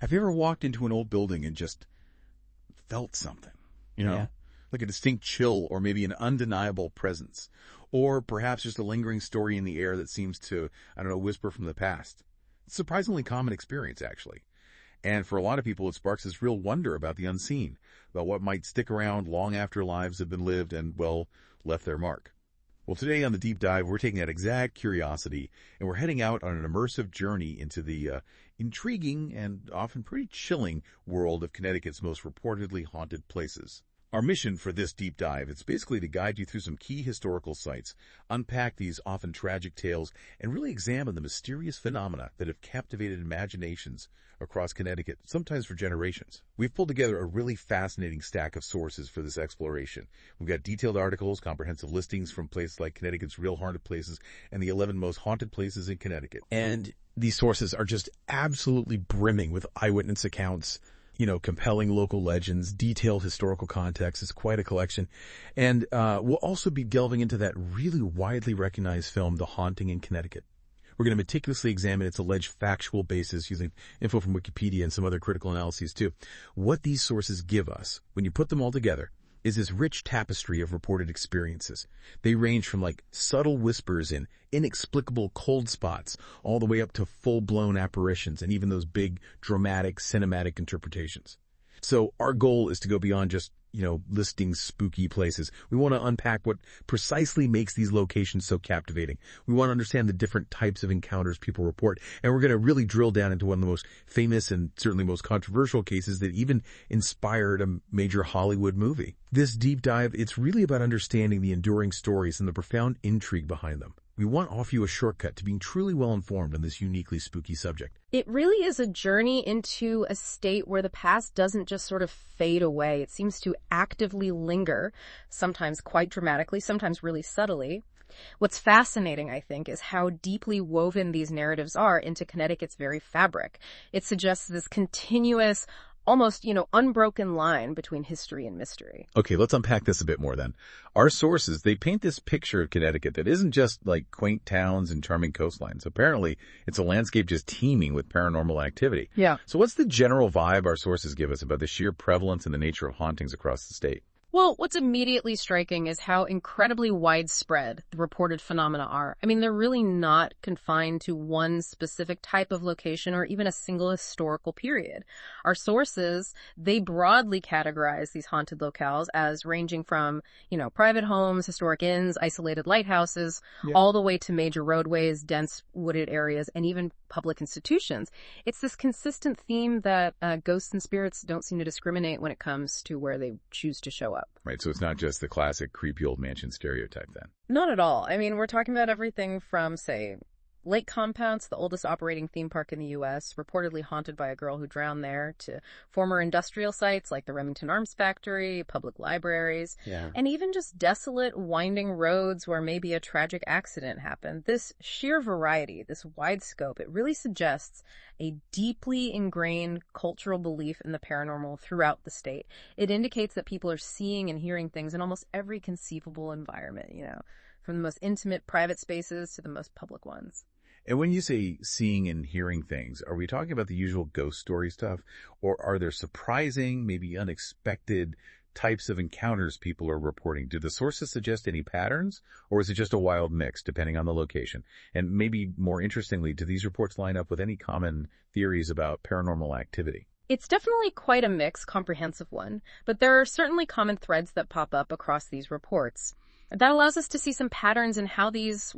Have you ever walked into an old building and just felt something? You know, Yeah. like a distinct chill or maybe an undeniable presence. Or perhaps just a lingering story in the air that seems to, I don't know, whisper from the past. It's a surprisingly common experience, actually. And for a lot of people, it sparks this real wonder about the unseen, about what might stick around long after lives have been lived and, well, left their mark. Well, today on The Deep Dive, we're taking that exact curiosity, and we're heading out on an immersive journey into the intriguing and often pretty chilling world of Connecticut's most reportedly haunted places. Our mission for this deep dive is basically to guide you through some key historical sites, unpack these often tragic tales, and really examine the mysterious phenomena that have captivated imaginations across Connecticut, sometimes for generations. We've pulled together a really fascinating stack of sources for this exploration. We've got detailed articles, comprehensive listings from places like Connecticut's Real Haunted Places and the 11 most haunted places in Connecticut. And these sources are just absolutely brimming with eyewitness accounts, you know, compelling local legends, detailed historical context. It's quite a collection. And we'll also be delving into that really widely recognized film, The Haunting in Connecticut. We're going to meticulously examine its alleged factual basis using info from Wikipedia and some other critical analyses too. What these sources give us, when you put them all together, is this rich tapestry of reported experiences. They range from like subtle whispers and inexplicable cold spots all the way up to full-blown apparitions and even those big dramatic cinematic interpretations. So our goal is to go beyond just, listing spooky places. We want to unpack what precisely makes these locations so captivating. We want to understand the different types of encounters people report. And we're going to really drill down into one of the most famous and certainly most controversial cases that even inspired a major Hollywood movie. This deep dive, it's really about understanding the enduring stories and the profound intrigue behind them. We want to offer you a shortcut to being truly well-informed on this uniquely spooky subject. It really is a journey into a state where the past doesn't just sort of fade away. It seems to actively linger, sometimes quite dramatically, sometimes really subtly. What's fascinating, I think, is how deeply woven these narratives are into Connecticut's very fabric. It suggests this continuous, almost, unbroken line between history and mystery. Okay, let's unpack this a bit more then. Our sources, they paint this picture of Connecticut that isn't just like quaint towns and charming coastlines. Apparently, it's a landscape just teeming with paranormal activity. Yeah. So what's the general vibe our sources give us about the sheer prevalence and the nature of hauntings across the state? Well, what's immediately striking is how incredibly widespread the reported phenomena are. I mean, they're really not confined to one specific type of location or even a single historical period. Our sources, they broadly categorize these haunted locales as ranging from, private homes, historic inns, isolated lighthouses, all the way to major roadways, dense wooded areas, and even public institutions. It's this consistent theme that ghosts and spirits don't seem to discriminate when it comes to where they choose to show up. Right, so it's not just the classic creepy old mansion stereotype then. Not at all. I mean, we're talking about everything from, say, lake compounds, the oldest operating theme park in the U.S., reportedly haunted by a girl who drowned there, to former industrial sites like the Remington Arms Factory, public libraries, and even just desolate, winding roads where maybe a tragic accident happened. This sheer variety, this wide scope, it really suggests a deeply ingrained cultural belief in the paranormal throughout the state. It indicates that people are seeing and hearing things in almost every conceivable environment, from the most intimate private spaces to the most public ones. And when you say seeing and hearing things, are we talking about the usual ghost story stuff? Or are there surprising, maybe unexpected types of encounters people are reporting? Do the sources suggest any patterns? Or is it just a wild mix, depending on the location? And maybe more interestingly, do these reports line up with any common theories about paranormal activity? It's definitely quite a mix, comprehensive one, but there are certainly common threads that pop up across these reports. That allows us to see some patterns in how these,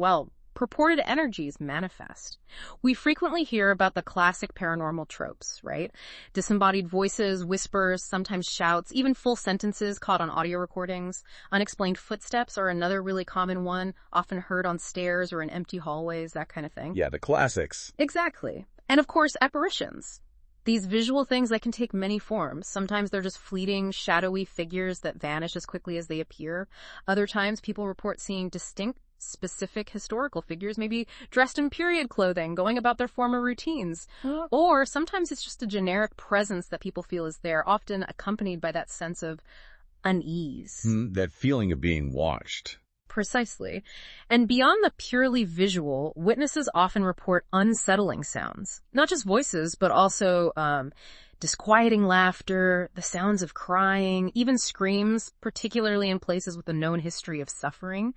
purported energies manifest. We frequently hear about the classic paranormal tropes, right? Disembodied voices, whispers, sometimes shouts, even full sentences caught on audio recordings. Unexplained footsteps are another really common one, often heard on stairs or in empty hallways, that kind of thing. Yeah, the classics. Exactly. And of course, apparitions. These visual things that can take many forms. Sometimes they're just fleeting, shadowy figures that vanish as quickly as they appear. Other times, people report seeing distinct, specific historical figures, maybe dressed in period clothing, going about their former routines. Or sometimes it's just a generic presence that people feel is there, often accompanied by that sense of unease. That feeling of being watched. Precisely. And beyond the purely visual, witnesses often report unsettling sounds. Not just voices, but also disquieting laughter, the sounds of crying, even screams, particularly in places with a known history of suffering.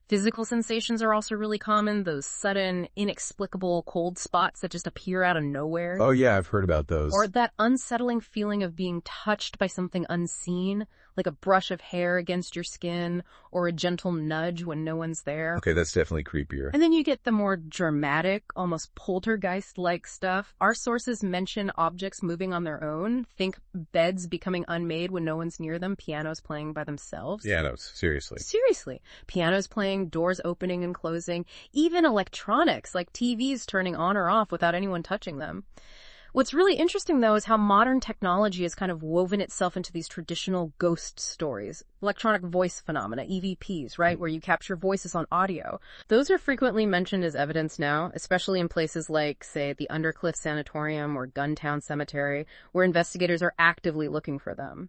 Physical sensations are also really common, those sudden, inexplicable cold spots that just appear out of nowhere. Oh yeah, I've heard about those. Or that unsettling feeling of being touched by something unseen, like a brush of hair against your skin, or a gentle nudge when no one's there. Okay, that's definitely creepier. And then you get the more dramatic, almost poltergeist-like stuff. Our sources mention objects moving on their own. Think beds becoming unmade when no one's near them, pianos playing by themselves. Yeah, no, seriously. Seriously. Pianos playing, doors opening and closing, even electronics like TVs turning on or off without anyone touching them. What's really interesting, though, is how modern technology has kind of woven itself into these traditional ghost stories. Electronic voice phenomena, EVPs, right, where you capture voices on audio. Those are frequently mentioned as evidence now, especially in places like, say, the Undercliff Sanatorium or Guntown Cemetery, where investigators are actively looking for them.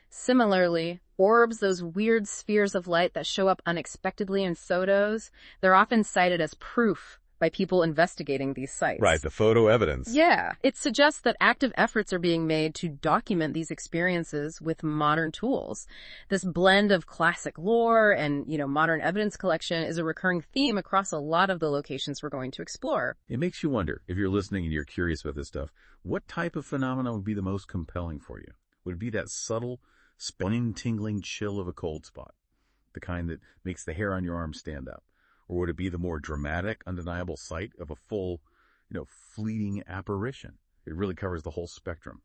Similarly, orbs, those weird spheres of light that show up unexpectedly in photos, they're often cited as proof by people investigating these sites. Right, the photo evidence. Yeah, it suggests that active efforts are being made to document these experiences with modern tools. This blend of classic lore and, modern evidence collection is a recurring theme across a lot of the locations we're going to explore. It makes you wonder, if you're listening and you're curious about this stuff, what type of phenomena would be the most compelling for you? Would it be that subtle, spine-tingling chill of a cold spot, the kind that makes the hair on your arm stand up? Or would it be the more dramatic, undeniable sight of a full, fleeting apparition? It really covers the whole spectrum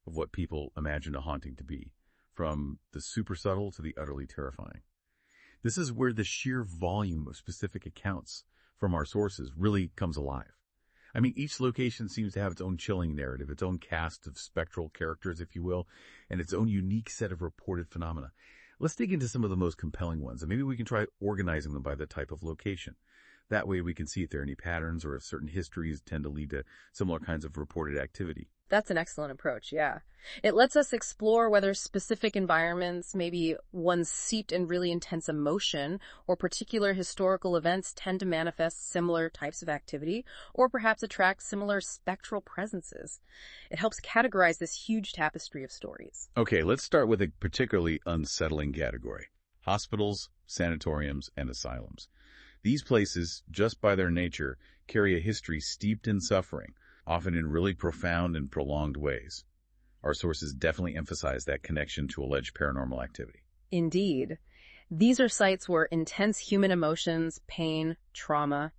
of what people imagine a haunting to be, from the super subtle to the utterly terrifying. This is where the sheer volume of specific accounts from our sources really comes alive. I mean, each location seems to have its own chilling narrative, its own cast of spectral characters, if you will, and its own unique set of reported phenomena. Let's dig into some of the most compelling ones, and maybe we can try organizing them by the type of location. That way we can see if there are any patterns or if certain histories tend to lead to similar kinds of reported activity. That's an excellent approach, yeah. It lets us explore whether specific environments, maybe ones steeped in really intense emotion, or particular historical events tend to manifest similar types of activity, or perhaps attract similar spectral presences. It helps categorize this huge tapestry of stories. Okay, let's start with a particularly unsettling category: hospitals, sanatoriums, and asylums. These places, just by their nature, carry a history steeped in suffering, often in really profound and prolonged ways. Our sources definitely emphasize that connection to alleged paranormal activity. Indeed. These are sites where intense human emotions, pain, trauma,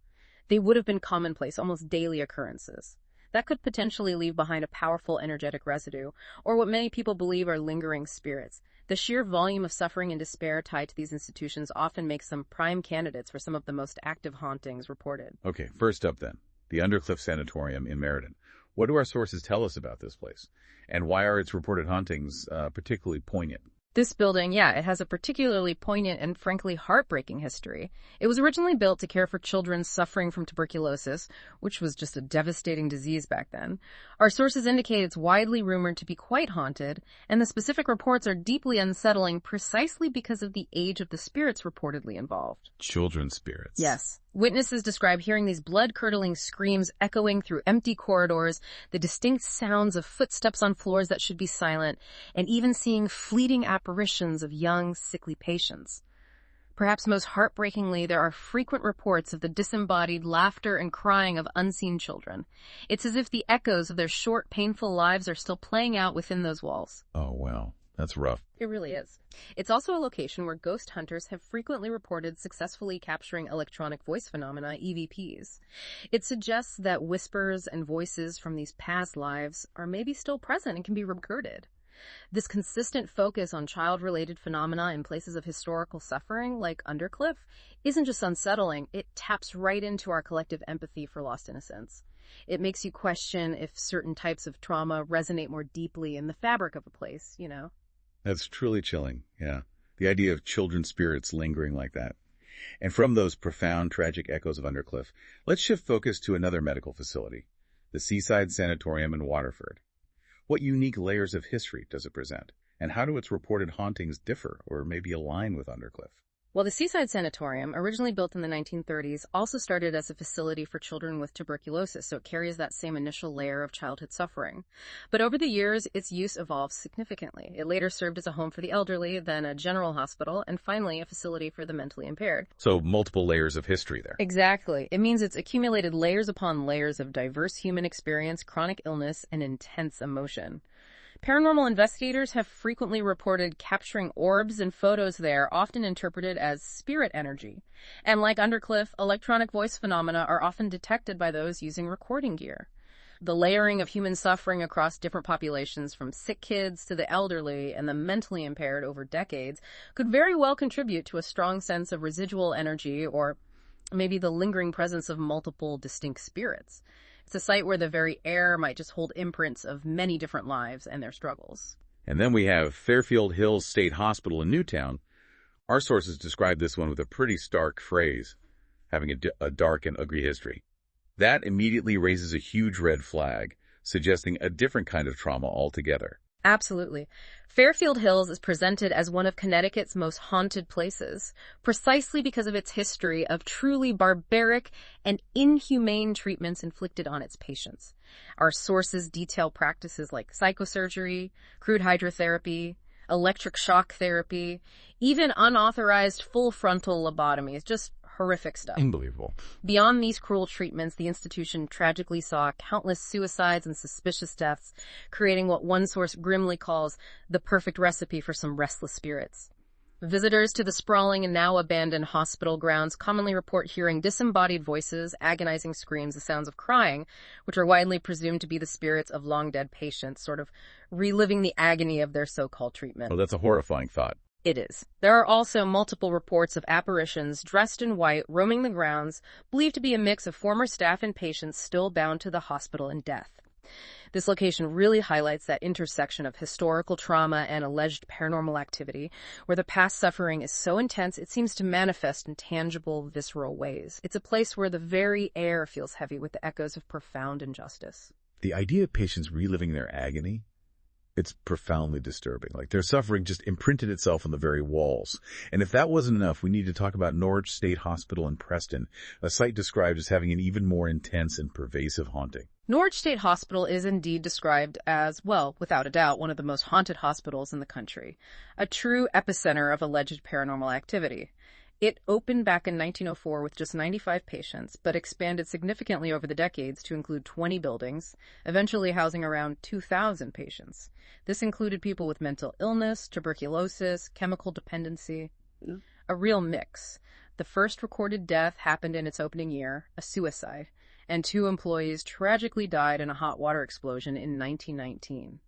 they would have been commonplace, almost daily occurrences. That could potentially leave behind a powerful energetic residue, or what many people believe are lingering spirits. The sheer volume of suffering and despair tied to these institutions often makes them prime candidates for some of the most active hauntings reported. Okay, first up then, the Undercliff Sanatorium in Meriden. What do our sources tell us about this place? And why are its reported hauntings particularly poignant? This building, it has a particularly poignant and frankly heartbreaking history. It was originally built to care for children suffering from tuberculosis, which was just a devastating disease back then. Our sources indicate it's widely rumored to be quite haunted, and the specific reports are deeply unsettling precisely because of the age of the spirits reportedly involved. Children's spirits. Yes. Witnesses describe hearing these blood-curdling screams echoing through empty corridors, the distinct sounds of footsteps on floors that should be silent, and even seeing fleeting apparitions of young, sickly patients. Perhaps most heartbreakingly, there are frequent reports of the disembodied laughter and crying of unseen children. It's as if the echoes of their short, painful lives are still playing out within those walls. Oh, wow. That's rough. It really is. It's also a location where ghost hunters have frequently reported successfully capturing electronic voice phenomena, EVPs. It suggests that whispers and voices from these past lives are maybe still present and can be recorded. This consistent focus on child-related phenomena in places of historical suffering, like Undercliff, isn't just unsettling, it taps right into our collective empathy for lost innocence. It makes you question if certain types of trauma resonate more deeply in the fabric of a place, That's truly chilling, yeah. The idea of children's spirits lingering like that. And from those profound, tragic echoes of Undercliff, let's shift focus to another medical facility, the Seaside Sanatorium in Waterford. What unique layers of history does it present? And how do its reported hauntings differ or maybe align with Undercliff? Well, the Seaside Sanatorium, originally built in the 1930s, also started as a facility for children with tuberculosis, so it carries that same initial layer of childhood suffering. But over the years, its use evolved significantly. It later served as a home for the elderly, then a general hospital, and finally a facility for the mentally impaired. So multiple layers of history there. Exactly. It means it's accumulated layers upon layers of diverse human experience, chronic illness, and intense emotion. Paranormal investigators have frequently reported capturing orbs and photos there, often interpreted as spirit energy. And like Undercliff, electronic voice phenomena are often detected by those using recording gear. The layering of human suffering across different populations, from sick kids to the elderly and the mentally impaired over decades, could very well contribute to a strong sense of residual energy, or maybe the lingering presence of multiple distinct spirits. It's a site where the very air might just hold imprints of many different lives and their struggles. And then we have Fairfield Hills State Hospital in Newtown. Our sources describe this one with a pretty stark phrase, having a dark and ugly history. That immediately raises a huge red flag, suggesting a different kind of trauma altogether. Absolutely. Fairfield Hills is presented as one of Connecticut's most haunted places, precisely because of its history of truly barbaric and inhumane treatments inflicted on its patients. Our sources detail practices like psychosurgery, crude hydrotherapy, electric shock therapy, even unauthorized full frontal lobotomies, just horrific stuff. Unbelievable. Beyond these cruel treatments, the institution tragically saw countless suicides and suspicious deaths, creating what one source grimly calls the perfect recipe for some restless spirits. Visitors to the sprawling and now abandoned hospital grounds commonly report hearing disembodied voices, agonizing screams, the sounds of crying, which are widely presumed to be the spirits of long-dead patients, sort of reliving the agony of their so-called treatment. Well, that's a horrifying thought. It is. There are also multiple reports of apparitions dressed in white roaming the grounds, believed to be a mix of former staff and patients still bound to the hospital in death. This location really highlights that intersection of historical trauma and alleged paranormal activity, where the past suffering is so intense it seems to manifest in tangible, visceral ways. It's a place where the very air feels heavy with the echoes of profound injustice. The idea of patients reliving their agony, it's profoundly disturbing. Like, their suffering just imprinted itself on the very walls. And if that wasn't enough, we need to talk about Norwich State Hospital in Preston, a site described as having an even more intense and pervasive haunting. Norwich State Hospital is indeed described as, well, without a doubt, one of the most haunted hospitals in the country, a true epicenter of alleged paranormal activity. It opened back in 1904 with just 95 patients, but expanded significantly over the decades to include 20 buildings, eventually housing around 2,000 patients. This included people with mental illness, tuberculosis, chemical dependency, a real mix. The first recorded death happened in its opening year, a suicide, and 2 employees tragically died in a hot water explosion in 1919.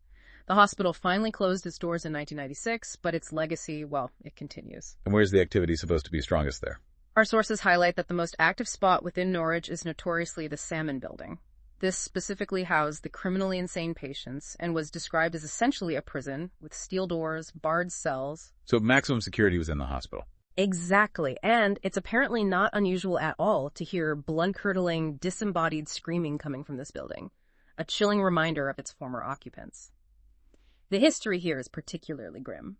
The hospital finally closed its doors in 1996, but its legacy, well, it continues. And where's the activity supposed to be strongest there? Our sources highlight that the most active spot within Norwich is notoriously the Salmon Building. This specifically housed the criminally insane patients and was described as essentially a prison with steel doors, barred cells. So maximum security was in the hospital. Exactly, and it's apparently not unusual at all to hear blood-curdling, disembodied screaming coming from this building, a chilling reminder of its former occupants. The history here is particularly grim.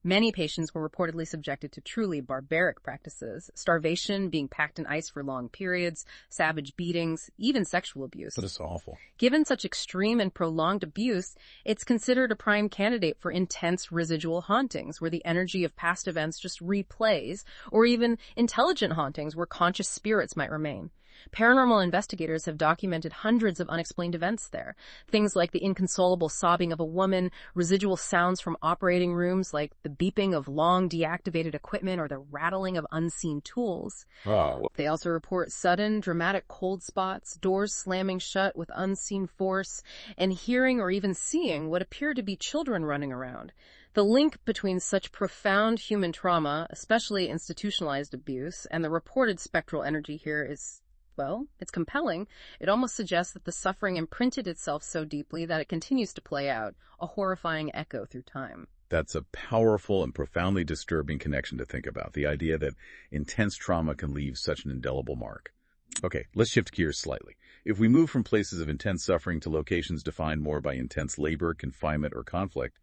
Many patients were reportedly subjected to truly barbaric practices, starvation, being packed in ice for long periods, savage beatings, even sexual abuse. That is awful. Given such extreme and prolonged abuse, it's considered a prime candidate for intense residual hauntings, where the energy of past events just replays, or even intelligent hauntings where conscious spirits might remain. Paranormal investigators have documented hundreds of unexplained events there. Things like the inconsolable sobbing of a woman, residual sounds from operating rooms like the beeping of long deactivated equipment or the rattling of unseen tools. Oh. They also report sudden, dramatic cold spots, doors slamming shut with unseen force, and hearing or even seeing what appear to be children running around. The link between such profound human trauma, especially institutionalized abuse, and the reported spectral energy here is, well, it's compelling. It almost suggests that the suffering imprinted itself so deeply that it continues to play out, a horrifying echo through time. That's a powerful and profoundly disturbing connection to think about, the idea that intense trauma can leave such an indelible mark. Okay, let's shift gears slightly. If we move from places of intense suffering to locations defined more by intense labor, confinement, or conflict,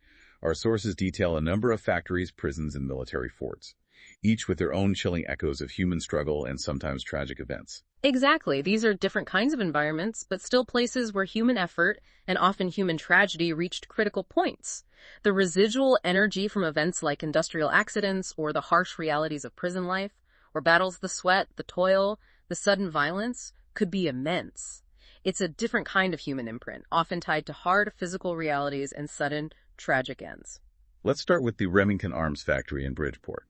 Our sources detail a number of factories, prisons, and military forts, each with their own chilling echoes of human struggle and sometimes tragic events. Exactly. These are different kinds of environments, but still places where human effort and often human tragedy reached critical points. The residual energy from events like industrial accidents or the harsh realities of prison life, or battles the sweat, the toil, the sudden violence, could be immense. It's a different kind of human imprint, often tied to hard physical realities and sudden, tragic ends. Let's start with the Remington Arms Factory in Bridgeport.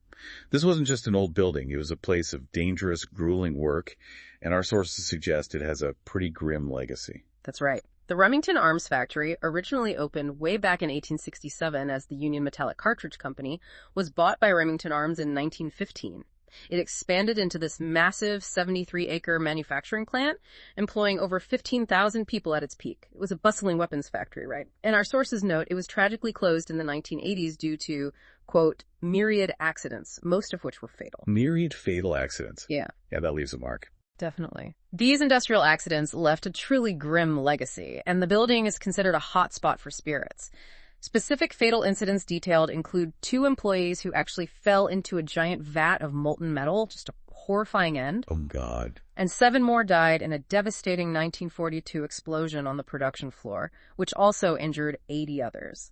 This wasn't just an old building. It was a place of dangerous, grueling work, and our sources suggest it has a pretty grim legacy. That's right. The Remington Arms Factory, originally opened way back in 1867 as the Union Metallic Cartridge Company, was bought by Remington Arms in 1915. It expanded into this massive 73-acre manufacturing plant, employing over 15,000 people at its peak. It was a bustling weapons factory, right? And our sources note it was tragically closed in the 1980s due to, quote, myriad accidents, most of which were fatal. Myriad fatal accidents. Yeah. Yeah, that leaves a mark. Definitely. These industrial accidents left a truly grim legacy, and the building is considered a hot spot for spirits. Specific fatal incidents detailed include 2 employees who actually fell into a giant vat of molten metal, just a horrifying end. Oh, God. And 7 more died in a devastating 1942 explosion on the production floor, which also injured 80 others.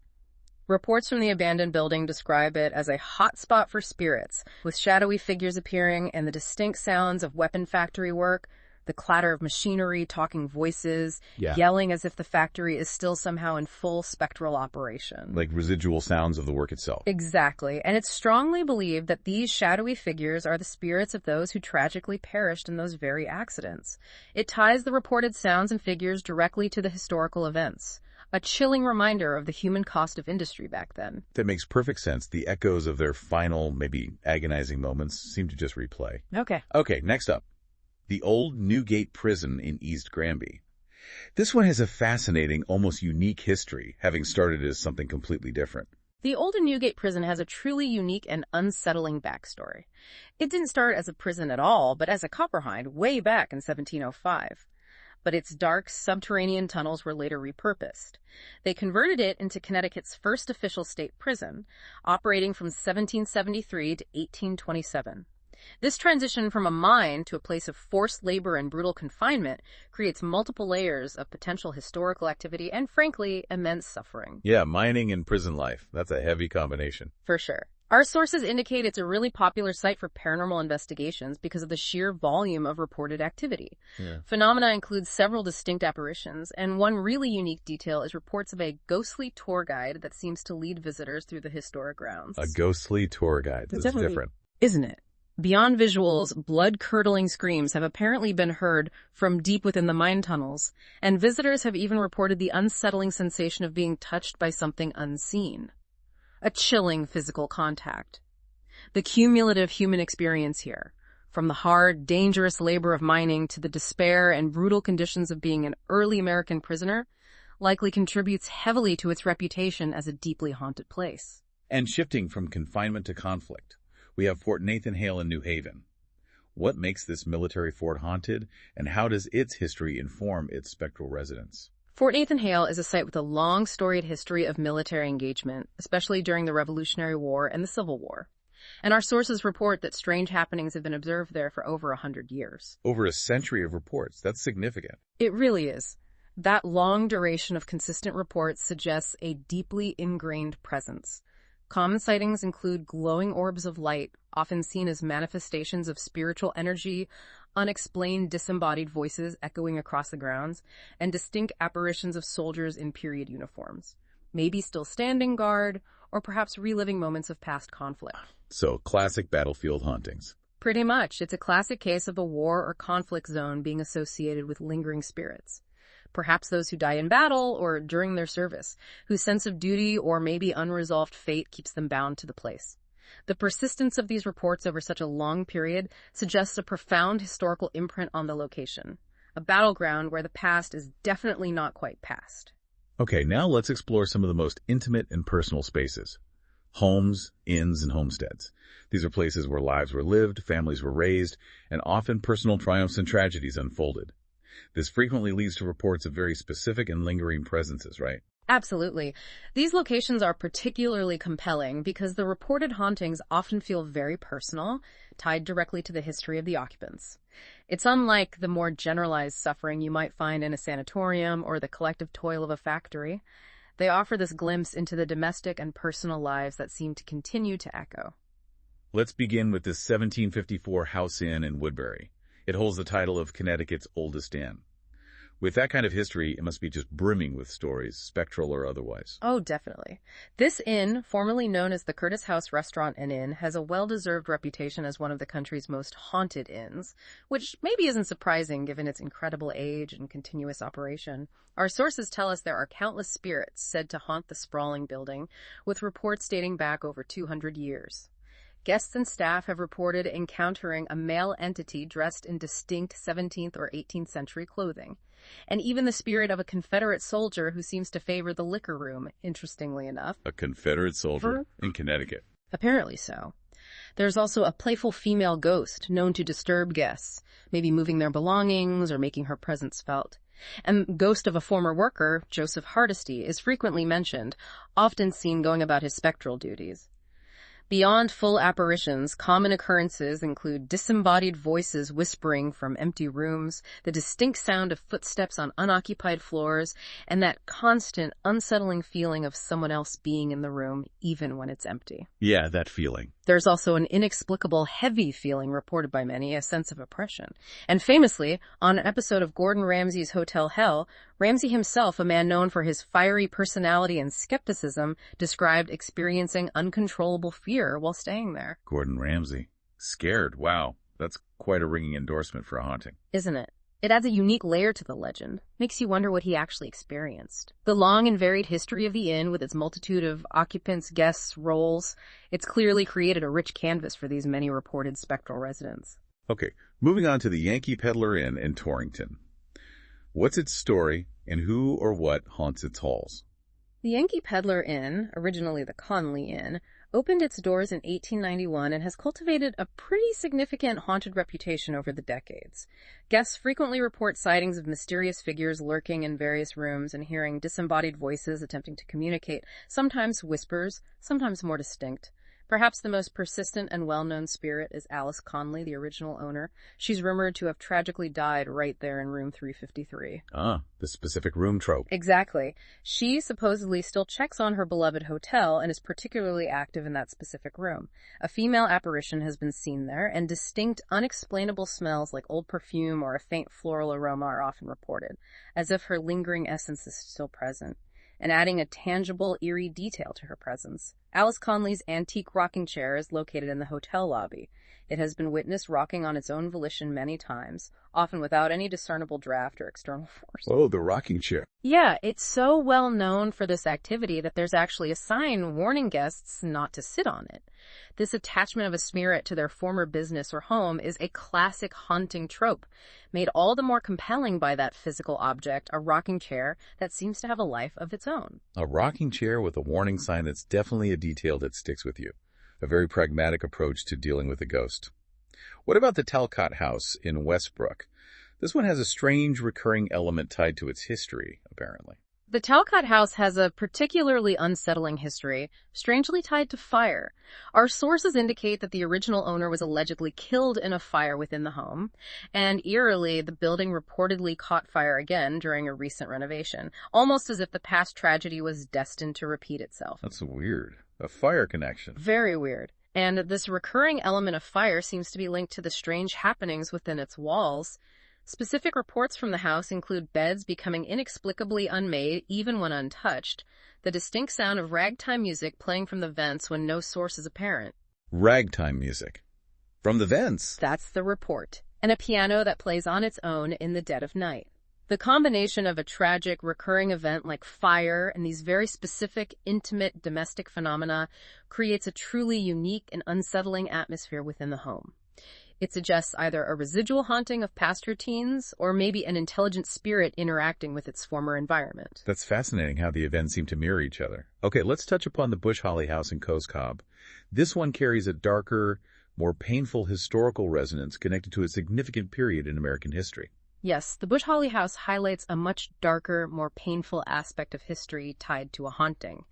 Reports from the abandoned building describe it as a hot spot for spirits, with shadowy figures appearing and the distinct sounds of weapon factory work, the clatter of machinery, talking voices, yelling as if the factory is still somehow in full spectral operation. Like residual sounds of the work itself. Exactly. And it's strongly believed that these shadowy figures are the spirits of those who tragically perished in those very accidents. It ties the reported sounds and figures directly to the historical events. A chilling reminder of the human cost of industry back then. That makes perfect sense. The echoes of their final, maybe agonizing moments seem to just replay. Okay, next up. The Old Newgate Prison in East Granby. This one has a fascinating, almost unique history, having started as something completely different. The Old Newgate Prison has a truly unique and unsettling backstory. It didn't start as a prison at all, but as a copperhind way back in 1705. But its dark, subterranean tunnels were later repurposed. They converted it into Connecticut's first official state prison, operating from 1773 to 1827. This transition from a mine to a place of forced labor and brutal confinement creates multiple layers of potential historical activity and, frankly, immense suffering. Yeah, mining and prison life. That's a heavy combination. For sure. Our sources indicate it's a really popular site for paranormal investigations because of the sheer volume of reported activity. Phenomena include several distinct apparitions, and one really unique detail is reports of a ghostly tour guide that seems to lead visitors through the historic grounds. A ghostly tour guide. That's different. Isn't it? Beyond visuals, blood-curdling screams have apparently been heard from deep within the mine tunnels, and visitors have even reported the unsettling sensation of being touched by something unseen. A chilling physical contact. The cumulative human experience here, from the hard, dangerous labor of mining to the despair and brutal conditions of being an early American prisoner, likely contributes heavily to its reputation as a deeply haunted place. And shifting from confinement to conflict, we have Fort Nathan Hale in New Haven. What makes this military fort haunted, and how does its history inform its spectral residents? Fort Nathan Hale is a site with a long, storied history of military engagement, especially during the Revolutionary War and the Civil War. And our sources report that strange happenings have been observed there for over 100 years. Over a century of reports. That's significant. It really is. That long duration of consistent reports suggests a deeply ingrained presence. Common sightings include glowing orbs of light, often seen as manifestations of spiritual energy, unexplained disembodied voices echoing across the grounds, and distinct apparitions of soldiers in period uniforms, maybe still standing guard, or perhaps reliving moments of past conflict. So, classic battlefield hauntings. Pretty much. It's a classic case of a war or conflict zone being associated with lingering spirits. Perhaps those who die in battle or during their service, whose sense of duty or maybe unresolved fate keeps them bound to the place. The persistence of these reports over such a long period suggests a profound historical imprint on the location, a battleground where the past is definitely not quite past. Okay, now let's explore some of the most intimate and personal spaces. Homes, inns, and homesteads. These are places where lives were lived, families were raised, and often personal triumphs and tragedies unfolded. This frequently leads to reports of very specific and lingering presences, right? Absolutely. These locations are particularly compelling because the reported hauntings often feel very personal, tied directly to the history of the occupants. It's unlike the more generalized suffering you might find in a sanatorium or the collective toil of a factory. They offer this glimpse into the domestic and personal lives that seem to continue to echo. Let's begin with this 1754 House Inn in Woodbury. It holds the title of Connecticut's oldest inn. With that kind of history, it must be just brimming with stories, spectral or otherwise. Oh, definitely. This inn, formerly known as the Curtis House Restaurant and Inn, has a well-deserved reputation as one of the country's most haunted inns, which maybe isn't surprising given its incredible age and continuous operation. Our sources tell us there are countless spirits said to haunt the sprawling building, with reports dating back over 200 years. Guests and staff have reported encountering a male entity dressed in distinct 17th or 18th century clothing, and even the spirit of a Confederate soldier who seems to favor the liquor room, interestingly enough. A Confederate soldier in Connecticut. Apparently so. There's also a playful female ghost known to disturb guests, maybe moving their belongings or making her presence felt. And the ghost of a former worker, Joseph Hardesty, is frequently mentioned, often seen going about his spectral duties. Beyond full apparitions, common occurrences include disembodied voices whispering from empty rooms, the distinct sound of footsteps on unoccupied floors, and that constant, unsettling feeling of someone else being in the room, even when it's empty. Yeah, that feeling. There's also an inexplicable, heavy feeling reported by many, a sense of oppression. And famously, on an episode of Gordon Ramsay's Hotel Hell, Ramsay himself, a man known for his fiery personality and skepticism, described experiencing uncontrollable fear while staying there. Gordon Ramsay. Scared. Wow. That's quite a ringing endorsement for a haunting. Isn't it? It adds a unique layer to the legend, makes you wonder what he actually experienced. The long and varied history of the inn, with its multitude of occupants, guests, roles, it's clearly created a rich canvas for these many reported spectral residents. Okay, moving on to the Yankee Peddler Inn in Torrington. What's its story, and who or what haunts its halls? The Yankee Peddler Inn, originally the Conley Inn, opened its doors in 1891 and has cultivated a pretty significant haunted reputation over the decades. Guests frequently report sightings of mysterious figures lurking in various rooms and hearing disembodied voices attempting to communicate, sometimes whispers, sometimes more distinct. Perhaps the most persistent and well-known spirit is Alice Conley, the original owner. She's rumored to have tragically died right there in room 353. Ah, the specific room trope. Exactly. She supposedly still checks on her beloved hotel and is particularly active in that specific room. A female apparition has been seen there, and distinct, unexplainable smells like old perfume or a faint floral aroma are often reported, as if her lingering essence is still present, and adding a tangible, eerie detail to her presence. Alice Conley's antique rocking chair is located in the hotel lobby. It has been witnessed rocking on its own volition many times, often without any discernible draft or external force. Oh, the rocking chair. Yeah, it's so well known for this activity that there's actually a sign warning guests not to sit on it. This attachment of a spirit to their former business or home is a classic haunting trope, made all the more compelling by that physical object, a rocking chair that seems to have a life of its own. A rocking chair with a warning sign, that's definitely a detail that sticks with you. A very pragmatic approach to dealing with a ghost. What about the Talcott House in Westbrook? This one has a strange recurring element tied to its history, apparently. The Talcott House has a particularly unsettling history, strangely tied to fire. Our sources indicate that the original owner was allegedly killed in a fire within the home, and eerily, the building reportedly caught fire again during a recent renovation, almost as if the past tragedy was destined to repeat itself. That's weird. A fire connection. Very weird. And this recurring element of fire seems to be linked to the strange happenings within its walls. Specific reports from the house include beds becoming inexplicably unmade even when untouched, the distinct sound of ragtime music playing from the vents when no source is apparent. Ragtime music. From the vents? That's the report. And a piano that plays on its own in the dead of night. The combination of a tragic, recurring event like fire and these very specific, intimate, domestic phenomena creates a truly unique and unsettling atmosphere within the home. It suggests either a residual haunting of past routines or maybe an intelligent spirit interacting with its former environment. That's fascinating how the events seem to mirror each other. Okay, let's touch upon the Bush Holly House in Coast Cobb. This one carries a darker, more painful historical resonance connected to a significant period in American history. Yes, the Bush Holly House highlights a much darker, more painful aspect of history tied to a haunting.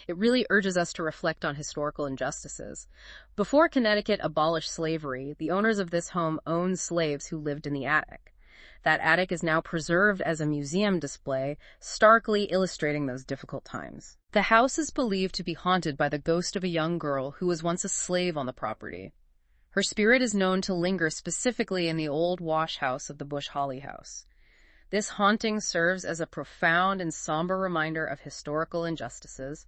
It really urges us to reflect on historical injustices. Before Connecticut abolished slavery, the owners of this home owned slaves who lived in the attic. That attic is now preserved as a museum display, starkly illustrating those difficult times. The house is believed to be haunted by the ghost of a young girl who was once a slave on the property. Her spirit is known to linger specifically in the old wash house of the Bush Holly House. This haunting serves as a profound and somber reminder of historical injustices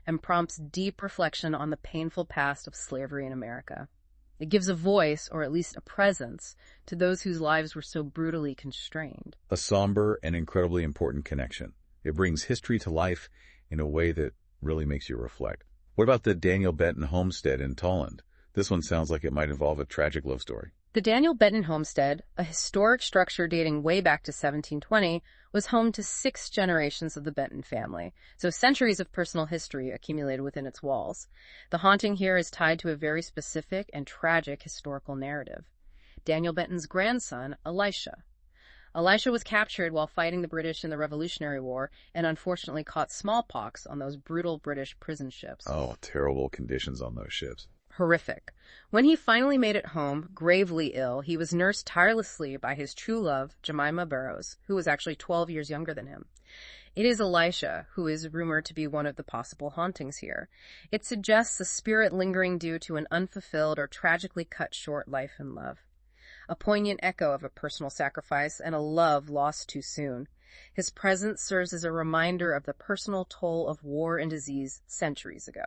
and prompts deep reflection on the painful past of slavery in America. It gives a voice, or at least a presence, to those whose lives were so brutally constrained. A somber and incredibly important connection. It brings history to life in a way that really makes you reflect. What about the Daniel Benton homestead in Tolland? This one sounds like it might involve a tragic love story. The Daniel Benton homestead, a historic structure dating way back to 1720, was home to 6 generations of the Benton family, so centuries of personal history accumulated within its walls. The haunting here is tied to a very specific and tragic historical narrative. Daniel Benton's grandson, Elisha. Elisha was captured while fighting the British in the Revolutionary War and unfortunately caught smallpox on those brutal British prison ships. Oh, terrible conditions on those ships. Horrific. When he finally made it home, gravely ill, he was nursed tirelessly by his true love, Jemima Burroughs, who was actually 12 years younger than him. It is Elisha who is rumored to be one of the possible hauntings here. It suggests a spirit lingering due to an unfulfilled or tragically cut short life and love. A poignant echo of a personal sacrifice and a love lost too soon. His presence serves as a reminder of the personal toll of war and disease centuries ago.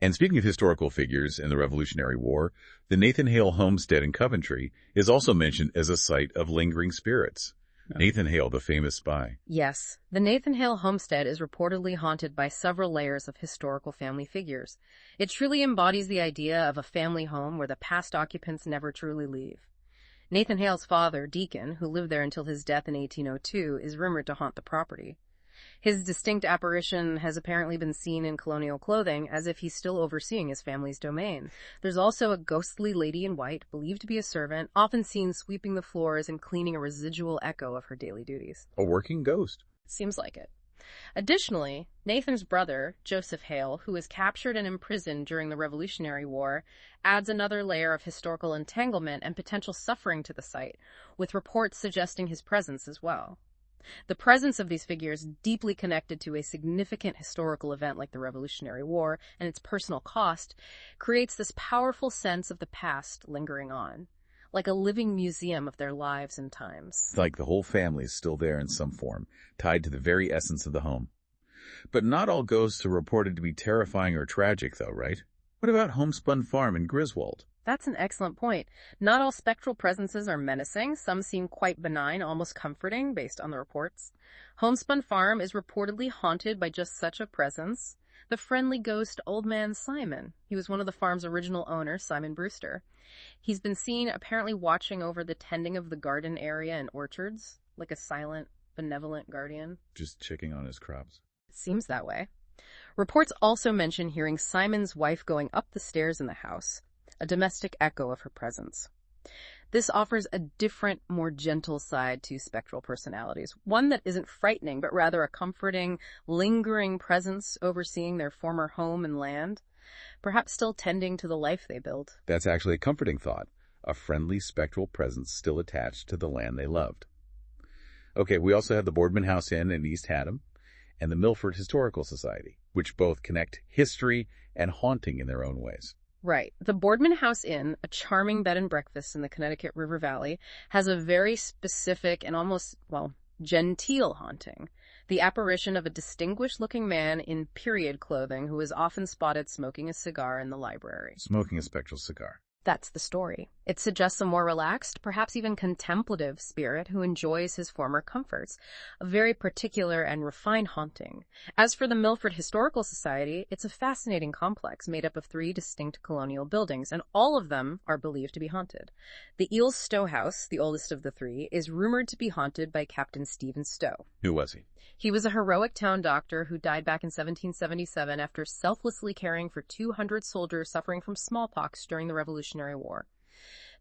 And speaking of historical figures in the Revolutionary War, the Nathan Hale homestead in Coventry is also mentioned as a site of lingering spirits. Nathan Hale, the famous spy. Yes, the Nathan Hale homestead is reportedly haunted by several layers of historical family figures. It truly embodies the idea of a family home where the past occupants never truly leave. Nathan Hale's father, Deacon, who lived there until his death in 1802, is rumored to haunt the property. His distinct apparition has apparently been seen in colonial clothing, as if he's still overseeing his family's domain. There's also a ghostly lady in white, believed to be a servant, often seen sweeping the floors and cleaning a residual echo of her daily duties. A working ghost. Seems like it. Additionally, Nathan's brother, Joseph Hale, who was captured and imprisoned during the Revolutionary War, adds another layer of historical entanglement and potential suffering to the site, with reports suggesting his presence as well. The presence of these figures, deeply connected to a significant historical event like the Revolutionary War and its personal cost, creates this powerful sense of the past lingering on, like a living museum of their lives and times. Like the whole family is still there in some form, tied to the very essence of the home. But not all ghosts are reported to be terrifying or tragic, though, right? What about Homespun Farm in Griswold? That's an excellent point. Not all spectral presences are menacing. Some seem quite benign, almost comforting, based on the reports. Homespun Farm is reportedly haunted by just such a presence. The friendly ghost Old Man Simon. He was one of the farm's original owners, Simon Brewster. He's been seen apparently watching over the tending of the garden area and orchards, like a silent, benevolent guardian. Just checking on his crops. It seems that way. Reports also mention hearing Simon's wife going up the stairs in the house, a domestic echo of her presence. This offers a different, more gentle side to spectral personalities, one that isn't frightening, but rather a comforting, lingering presence overseeing their former home and land, perhaps still tending to the life they built. That's actually a comforting thought, a friendly spectral presence still attached to the land they loved. Okay, we also have the Boardman House Inn in East Haddam and the Milford Historical Society, which both connect history and haunting in their own ways. Right. The Boardman House Inn, a charming bed and breakfast in the Connecticut River Valley, has a very specific and almost, genteel haunting. The apparition of a distinguished-looking man in period clothing who is often spotted smoking a cigar in the library. Smoking a spectral cigar. That's the story. It suggests a more relaxed, perhaps even contemplative spirit who enjoys his former comforts, a very particular and refined haunting. As for the Milford Historical Society, it's a fascinating complex made up of 3 distinct colonial buildings, and all of them are believed to be haunted. The Eels Stowe House, the oldest of the 3, is rumored to be haunted by Captain Stephen Stowe. Who was he? He was a heroic town doctor who died back in 1777 after selflessly caring for 200 soldiers suffering from smallpox during the Revolutionary War.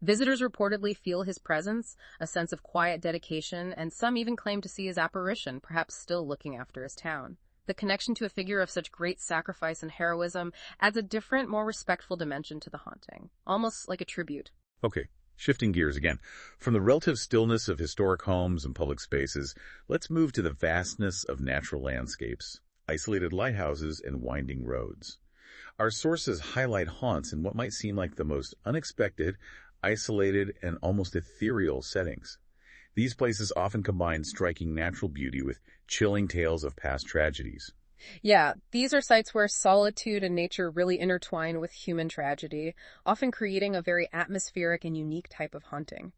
Visitors reportedly feel his presence, a sense of quiet dedication, and some even claim to see his apparition, perhaps still looking after his town. The connection to a figure of such great sacrifice and heroism adds a different, more respectful dimension to the haunting, almost like a tribute. Okay, shifting gears again. From the relative stillness of historic homes and public spaces, let's move to the vastness of natural landscapes, isolated lighthouses, and winding roads. Our sources highlight haunts in what might seem like the most unexpected, isolated, and almost ethereal settings. These places often combine striking natural beauty with chilling tales of past tragedies. Yeah, these are sites where solitude and nature really intertwine with human tragedy, often creating a very atmospheric and unique type of haunting.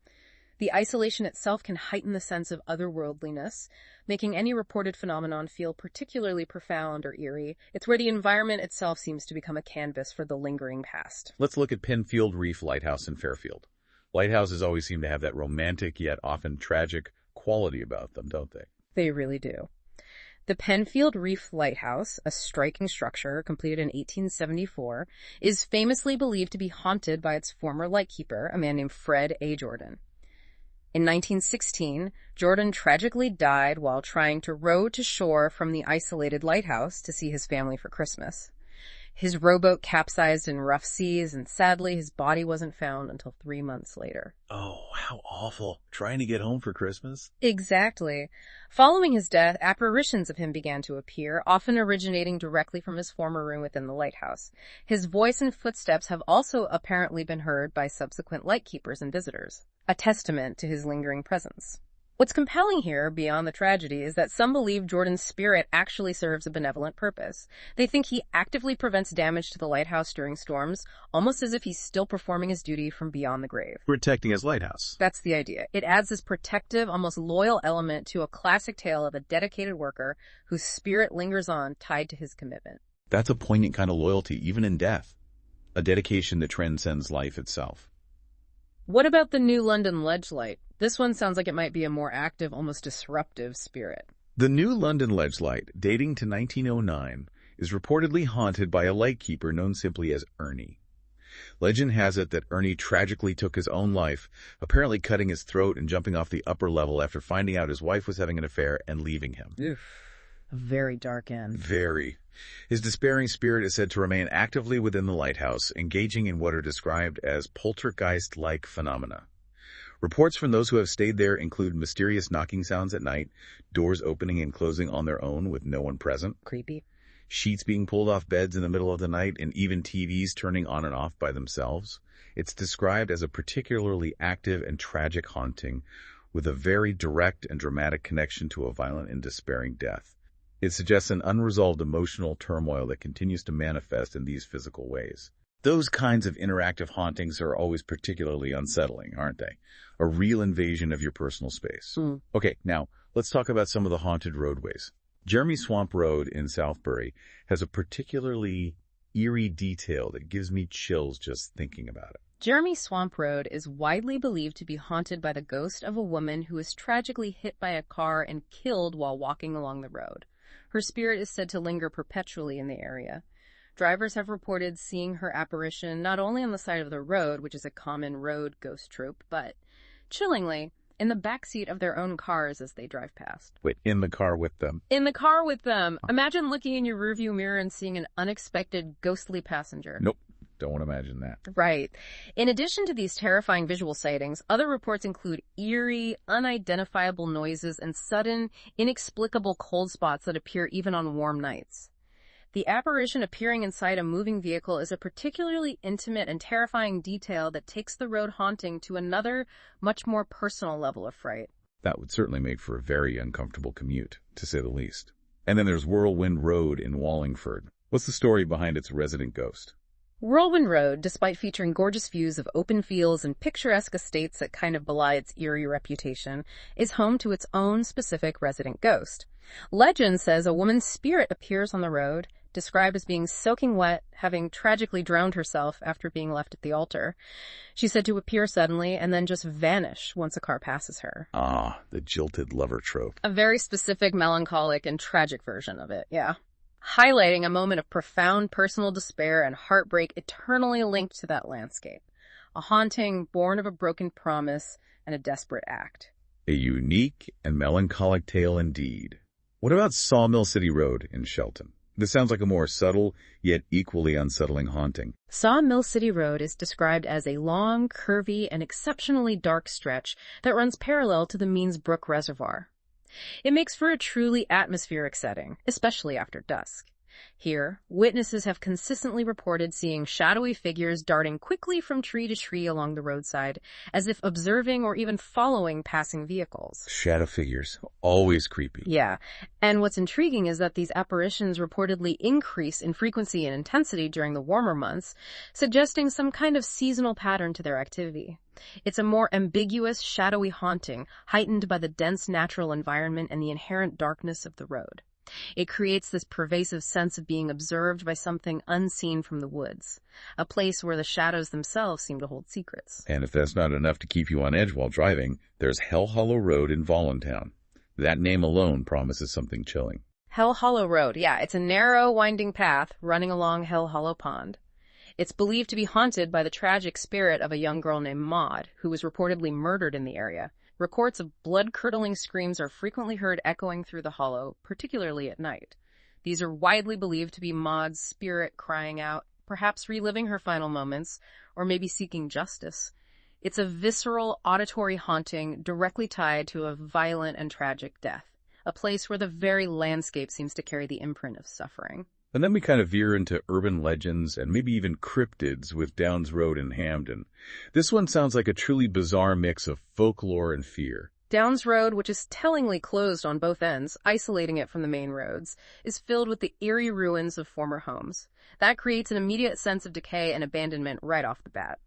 The isolation itself can heighten the sense of otherworldliness, making any reported phenomenon feel particularly profound or eerie. It's where the environment itself seems to become a canvas for the lingering past. Let's look at Penfield Reef Lighthouse in Fairfield. Lighthouses always seem to have that romantic yet often tragic quality about them, don't they? They really do. The Penfield Reef Lighthouse, a striking structure completed in 1874, is famously believed to be haunted by its former lightkeeper, a man named Fred A. Jordan. In 1916, Jordan tragically died while trying to row to shore from the isolated lighthouse to see his family for Christmas. His rowboat capsized in rough seas, and sadly, his body wasn't found until 3 months later. Oh, how awful. Trying to get home for Christmas? Exactly. Following his death, apparitions of him began to appear, often originating directly from his former room within the lighthouse. His voice and footsteps have also apparently been heard by subsequent lightkeepers and visitors, a testament to his lingering presence. What's compelling here, beyond the tragedy, is that some believe Jordan's spirit actually serves a benevolent purpose. They think he actively prevents damage to the lighthouse during storms, almost as if he's still performing his duty from beyond the grave. Protecting his lighthouse. That's the idea. It adds this protective, almost loyal element to a classic tale of a dedicated worker whose spirit lingers on, tied to his commitment. That's a poignant kind of loyalty, even in death. A dedication that transcends life itself. What about the New London Ledge Light? This one sounds like it might be a more active, almost disruptive spirit. The New London Ledge Light, dating to 1909, is reportedly haunted by a lightkeeper known simply as Ernie. Legend has it that Ernie tragically took his own life, apparently cutting his throat and jumping off the upper level after finding out his wife was having an affair and leaving him. Oof. A very dark end. Very. His despairing spirit is said to remain actively within the lighthouse, engaging in what are described as poltergeist-like phenomena. Reports from those who have stayed there include mysterious knocking sounds at night, doors opening and closing on their own with no one present, Creepy. sheets being pulled off beds in the middle of the night, and even TVs turning on and off by themselves. It's described as a particularly active and tragic haunting, with a very direct and dramatic connection to a violent and despairing death. It suggests an unresolved emotional turmoil that continues to manifest in these physical ways. Those kinds of interactive hauntings are always particularly unsettling, aren't they? A real invasion of your personal space. Okay, now, let's talk about some of the haunted roadways. Jeremy Swamp Road in Southbury has a particularly eerie detail that gives me chills just thinking about it. Jeremy Swamp Road is widely believed to be haunted by the ghost of a woman who was tragically hit by a car and killed while walking along the road. Her spirit is said to linger perpetually in the area. Drivers have reported seeing her apparition not only on the side of the road, which is a common road ghost trope, but, chillingly, in the backseat of their own cars as they drive past. Wait, in the car with them? In the car with them! Imagine looking in your rearview mirror and seeing an unexpected ghostly passenger. Nope. Don't want to imagine that. Right. In addition to these terrifying visual sightings, other reports include eerie, unidentifiable noises and sudden, inexplicable cold spots that appear even on warm nights. The apparition appearing inside a moving vehicle is a particularly intimate and terrifying detail that takes the road haunting to another, much more personal level of fright. That would certainly make for a very uncomfortable commute, to say the least. And then there's Whirlwind Road in Wallingford. What's the story behind its resident ghost? Whirlwind Road, despite featuring gorgeous views of open fields and picturesque estates that kind of belie its eerie reputation, is home to its own specific resident ghost. Legend says a woman's spirit appears on the road, described as being soaking wet, having tragically drowned herself after being left at the altar. She's said to appear suddenly and then just vanish once a car passes her. Ah, the jilted lover trope. A very specific, melancholic, and tragic version of it, yeah. Highlighting a moment of profound personal despair and heartbreak eternally linked to that landscape. a haunting born of a broken promise and a desperate act. A unique and melancholic tale indeed. What about Sawmill City Road in Shelton? This sounds like a more subtle, yet equally unsettling haunting. Sawmill City Road is described as a long, curvy, and exceptionally dark stretch that runs parallel to the Means Brook Reservoir. It makes for a truly atmospheric setting, especially after dusk. Here, witnesses have consistently reported seeing shadowy figures darting quickly from tree to tree along the roadside, as if observing or even following passing vehicles. Shadow figures, always creepy. Yeah, and what's intriguing is that these apparitions reportedly increase in frequency and intensity during the warmer months, suggesting some kind of seasonal pattern to their activity. It's a more ambiguous, shadowy haunting, heightened by the dense natural environment and the inherent darkness of the road. It creates this pervasive sense of being observed by something unseen from the woods, a place where the shadows themselves seem to hold secrets. And if that's not enough to keep you on edge while driving, there's Hell Hollow Road in Voluntown. That name alone promises something chilling. Hell Hollow Road, yeah, it's a narrow, winding path running along Hell Hollow Pond. It's believed to be haunted by the tragic spirit of a young girl named Maud, who was reportedly murdered in the area. Reports of blood-curdling screams are frequently heard echoing through the hollow, particularly at night. These are widely believed to be Maud's spirit crying out, perhaps reliving her final moments, or maybe seeking justice. It's a visceral, auditory haunting directly tied to a violent and tragic death, a place where the very landscape seems to carry the imprint of suffering. And then we kind of veer into urban legends and maybe even cryptids with Downs Road in Hamden. This one sounds like a truly bizarre mix of folklore and fear. Downs Road, which is tellingly closed on both ends, isolating it from the main roads, is filled with the eerie ruins of former homes. That creates an immediate sense of decay and abandonment right off the bat.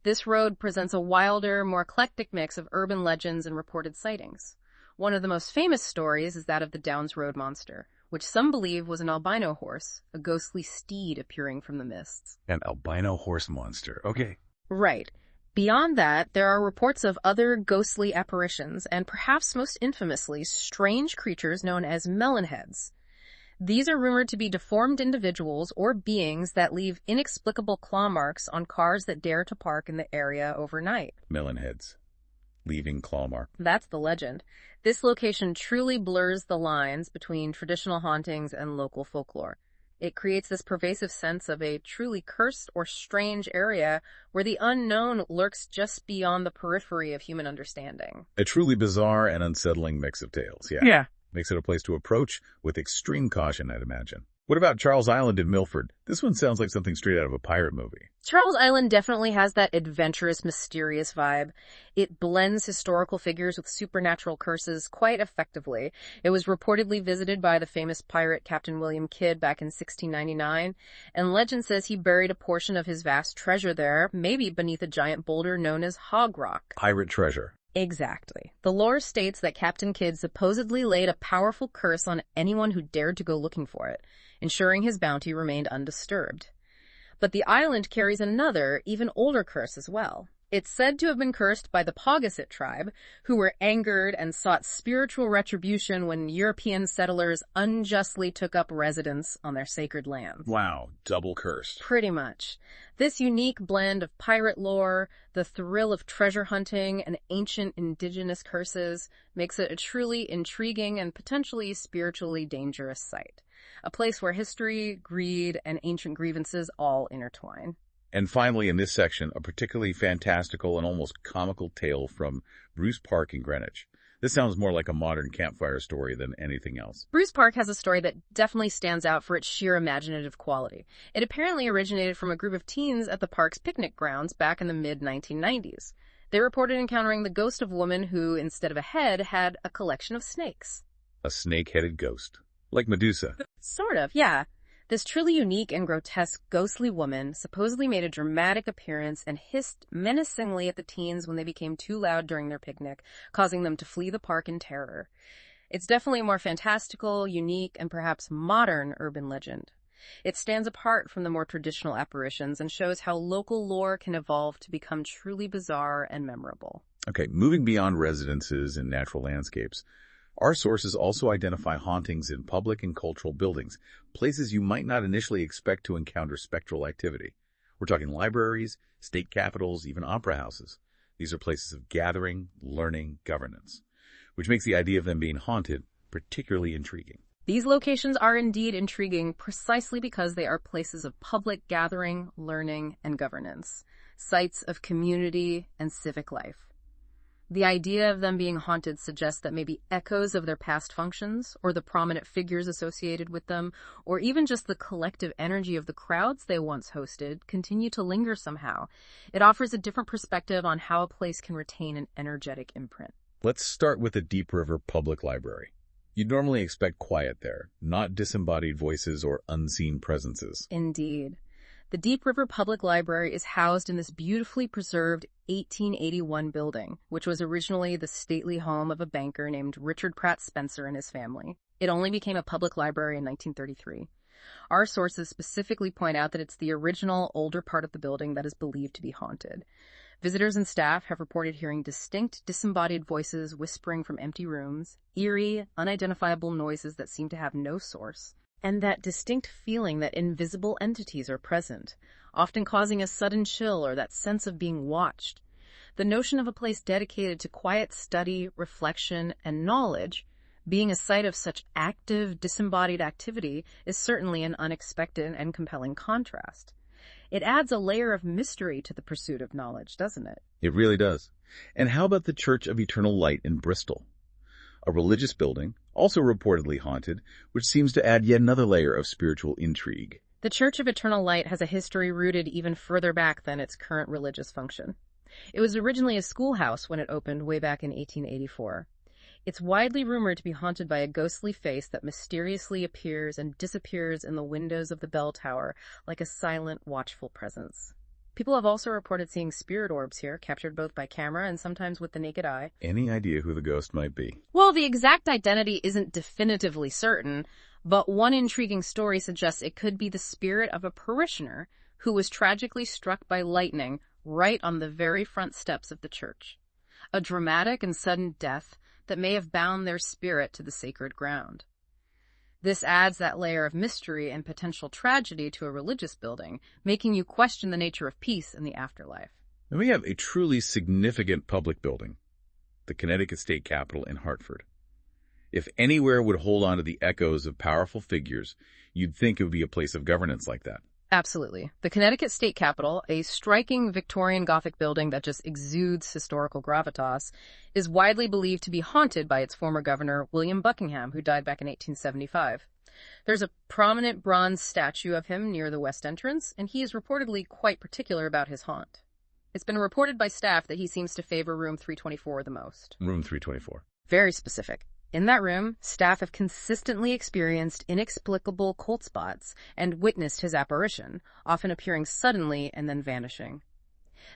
This road presents a wilder, more eclectic mix of urban legends and reported sightings. One of the most famous stories is that of the Downs Road Monster, which some believe was an albino horse, a ghostly steed appearing from the mists. An albino horse monster. Okay. Right. Beyond that, there are reports of other ghostly apparitions, and perhaps most infamously, strange creatures known as melonheads. These are rumored to be deformed individuals or beings that leave inexplicable claw marks on cars that dare to park in the area overnight. Melonheads. Leaving claw mark. That's the legend. This location truly blurs the lines between traditional hauntings and local folklore. It creates this pervasive sense of a truly cursed or strange area where the unknown lurks just beyond the periphery of human understanding. A truly bizarre and unsettling mix of tales, yeah. Yeah. Makes it a place to approach with extreme caution, I'd imagine. What about Charles Island in Milford? This one sounds like something straight out of a pirate movie. Charles Island definitely has that adventurous, mysterious vibe. It blends historical figures with supernatural curses quite effectively. It was reportedly visited by the famous pirate Captain William Kidd back in 1699, and legend says he buried a portion of his vast treasure there, maybe beneath a giant boulder known as Hog Rock. Pirate treasure. Exactly. The lore states that Captain Kidd supposedly laid a powerful curse on anyone who dared to go looking for it, ensuring his bounty remained undisturbed. But the island carries another, even older curse as well. It's said to have been cursed by the Paugussett tribe, who were angered and sought spiritual retribution when European settlers unjustly took up residence on their sacred lands. Wow, double cursed. Pretty much. This unique blend of pirate lore, the thrill of treasure hunting, and ancient indigenous curses makes it a truly intriguing and potentially spiritually dangerous site. A place where history, greed, and ancient grievances all intertwine. And finally, in this section, a particularly fantastical and almost comical tale from Bruce Park in Greenwich. This sounds more like a modern campfire story than anything else. Bruce Park has a story that definitely stands out for its sheer imaginative quality. It apparently originated from a group of teens at the park's picnic grounds back in the mid-1990s. They reported encountering the ghost of a woman who, instead of a head, had a collection of snakes. A snake-headed ghost. Like Medusa. Sort of, yeah. This truly unique and grotesque ghostly woman supposedly made a dramatic appearance and hissed menacingly at the teens when they became too loud during their picnic, causing them to flee the park in terror. It's definitely a more fantastical, unique, and perhaps modern urban legend. It stands apart from the more traditional apparitions and shows how local lore can evolve to become truly bizarre and memorable. Okay, moving beyond residences and natural landscapes, our sources also identify hauntings in public and cultural buildings, places you might not initially expect to encounter spectral activity. We're talking libraries, state capitals, even opera houses. These are places of gathering, learning, governance, which makes the idea of them being haunted particularly intriguing. These locations are indeed intriguing precisely because they are places of public gathering, learning, and governance, sites of community and civic life. The idea of them being haunted suggests that maybe echoes of their past functions, or the prominent figures associated with them, or even just the collective energy of the crowds they once hosted, continue to linger somehow. It offers a different perspective on how a place can retain an energetic imprint. Let's start with the Deep River Public Library. You'd normally expect quiet there, not disembodied voices or unseen presences. Indeed. The Deep River Public Library is housed in this beautifully preserved 1881 building, which was originally the stately home of a banker named Richard Pratt Spencer and his family. It only became a public library in 1933. Our sources specifically point out that it's the original, older part of the building that is believed to be haunted. Visitors and staff have reported hearing distinct, disembodied voices whispering from empty rooms, eerie, unidentifiable noises that seem to have no source, and that distinct feeling that invisible entities are present, often causing a sudden chill or that sense of being watched. The notion of a place dedicated to quiet study, reflection, and knowledge, being a site of such active, disembodied activity, is certainly an unexpected and compelling contrast. It adds a layer of mystery to the pursuit of knowledge, doesn't it? It really does. And how about the Church of Eternal Light in Bristol? A religious building, also reportedly haunted, which seems to add yet another layer of spiritual intrigue. The Church of Eternal Light has a history rooted even further back than its current religious function. It was originally a schoolhouse when it opened way back in 1884. It's widely rumored to be haunted by a ghostly face that mysteriously appears and disappears in the windows of the bell tower like a silent, watchful presence. People have also reported seeing spirit orbs here, captured both by camera and sometimes with the naked eye. Any idea who the ghost might be? Well, the exact identity isn't definitively certain, but one intriguing story suggests it could be the spirit of a parishioner who was tragically struck by lightning right on the very front steps of the church. A dramatic and sudden death that may have bound their spirit to the sacred ground. This adds that layer of mystery and potential tragedy to a religious building, making you question the nature of peace in the afterlife. And we have a truly significant public building, the Connecticut State Capitol in Hartford. If anywhere would hold on to the echoes of powerful figures, you'd think it would be a place of governance like that. Absolutely. The Connecticut State Capitol, a striking Victorian Gothic building that just exudes historical gravitas, is widely believed to be haunted by its former governor, William Buckingham, who died back in 1875. There's a prominent bronze statue of him near the west entrance, and he is reportedly quite particular about his haunt. It's been reported by staff that he seems to favor room 324 the most. Room 324. Very specific. In that room, staff have consistently experienced inexplicable cold spots and witnessed his apparition, often appearing suddenly and then vanishing.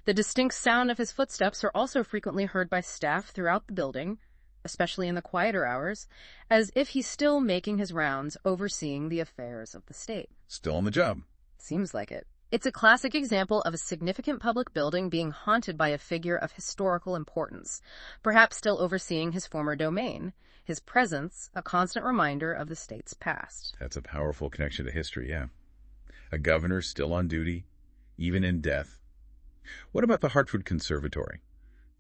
The distinct sound of his footsteps are also frequently heard by staff throughout the building, especially in the quieter hours, as if he's still making his rounds, overseeing the affairs of the state. Still on the job. Seems like it. It's a classic example of a significant public building being haunted by a figure of historical importance, perhaps still overseeing his former domain. His presence, a constant reminder of the state's past. That's a powerful connection to history, yeah. A governor still on duty, even in death. What about the Hartford Conservatory?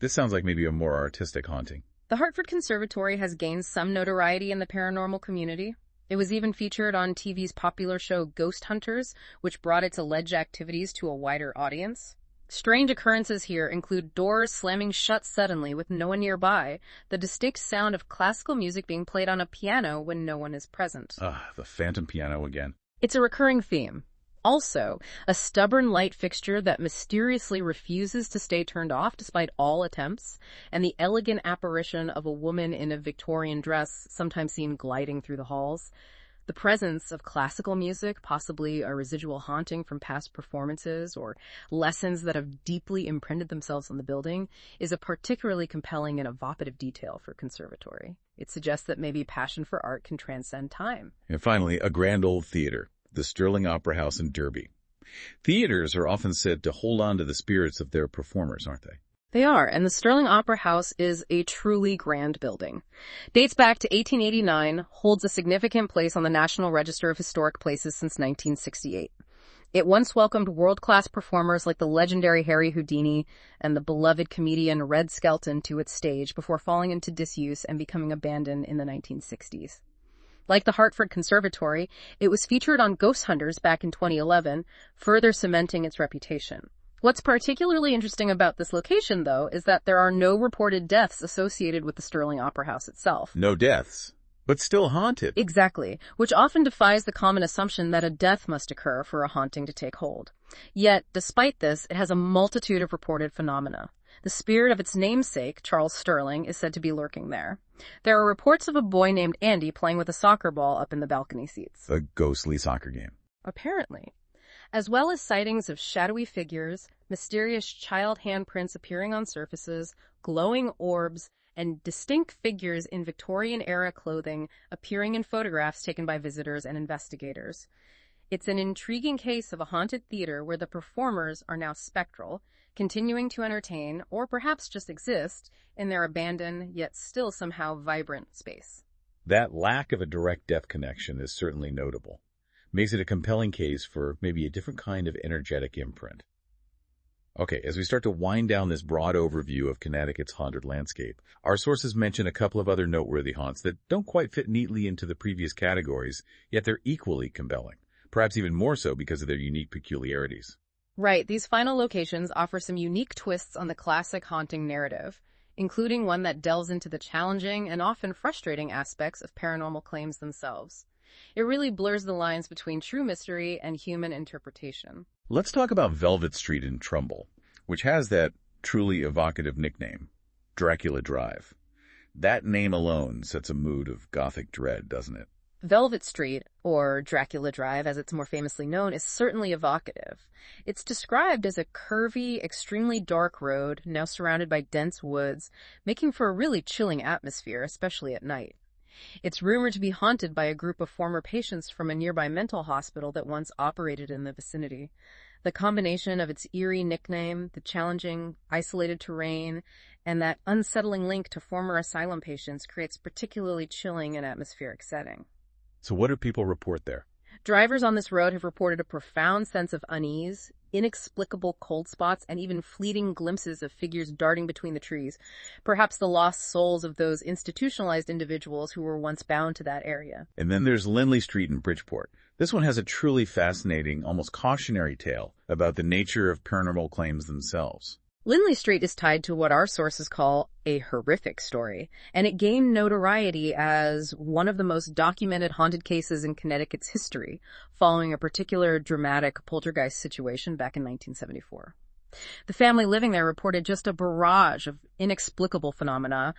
This sounds like maybe a more artistic haunting. The Hartford Conservatory has gained some notoriety in the paranormal community. It was even featured on TV's popular show Ghost Hunters, which brought its alleged activities to a wider audience. Strange occurrences here include doors slamming shut suddenly with no one nearby, the distinct sound of classical music being played on a piano when no one is present. The phantom piano again. It's a recurring theme. Also, a stubborn light fixture that mysteriously refuses to stay turned off despite all attempts, and the elegant apparition of a woman in a Victorian dress, sometimes seen gliding through the halls. The presence of classical music, possibly a residual haunting from past performances or lessons that have deeply imprinted themselves on the building, is a particularly compelling and evocative detail for conservatory. It suggests that maybe passion for art can transcend time. And finally, a grand old theater, the Sterling Opera House in Derby. Theaters are often said to hold on to the spirits of their performers, aren't they? They are, and the Sterling Opera House is a truly grand building. Dates back to 1889, holds a significant place on the National Register of Historic Places since 1968. It once welcomed world-class performers like the legendary Harry Houdini and the beloved comedian Red Skelton to its stage before falling into disuse and becoming abandoned in the 1960s. Like the Hartford Conservatory, it was featured on Ghost Hunters back in 2011, further cementing its reputation. What's particularly interesting about this location, though, is that there are no reported deaths associated with the Sterling Opera House itself. No deaths, but still haunted. Exactly, which often defies the common assumption that a death must occur for a haunting to take hold. Yet, despite this, it has a multitude of reported phenomena. The spirit of its namesake, Charles Sterling, is said to be lurking there. There are reports of a boy named Andy playing with a soccer ball up in the balcony seats. A ghostly soccer game. Apparently. As well as sightings of shadowy figures, mysterious child handprints appearing on surfaces, glowing orbs, and distinct figures in Victorian-era clothing appearing in photographs taken by visitors and investigators. It's an intriguing case of a haunted theater where the performers are now spectral, continuing to entertain, or perhaps just exist, in their abandoned, yet still somehow vibrant space. That lack of a direct death connection is certainly notable. Makes it a compelling case for maybe a different kind of energetic imprint. Okay, as we start to wind down this broad overview of Connecticut's haunted landscape, our sources mention a couple of other noteworthy haunts that don't quite fit neatly into the previous categories, yet they're equally compelling, perhaps even more so because of their unique peculiarities. Right, these final locations offer some unique twists on the classic haunting narrative, including one that delves into the challenging and often frustrating aspects of paranormal claims themselves. It really blurs the lines between true mystery and human interpretation. Let's talk about Velvet Street in Trumbull, which has that truly evocative nickname, Dracula Drive. That name alone sets a mood of gothic dread, doesn't it? Velvet Street, or Dracula Drive as it's more famously known, is certainly evocative. It's described as a curvy, extremely dark road, now surrounded by dense woods, making for a really chilling atmosphere, especially at night. It's rumored to be haunted by a group of former patients from a nearby mental hospital that once operated in the vicinity. The combination of its eerie nickname, the challenging, isolated terrain, and that unsettling link to former asylum patients creates a particularly chilling and atmospheric setting. So what do people report there? Drivers on this road have reported a profound sense of unease, inexplicable cold spots, and even fleeting glimpses of figures darting between the trees, perhaps the lost souls of those institutionalized individuals who were once bound to that area. And then there's Lindley Street in Bridgeport. This one has a truly fascinating, almost cautionary tale about the nature of paranormal claims themselves. Lindley Street is tied to what our sources call a horrific story, and it gained notoriety as one of the most documented haunted cases in Connecticut's history, following a particular dramatic poltergeist situation back in 1974. The family living there reported just a barrage of inexplicable phenomena,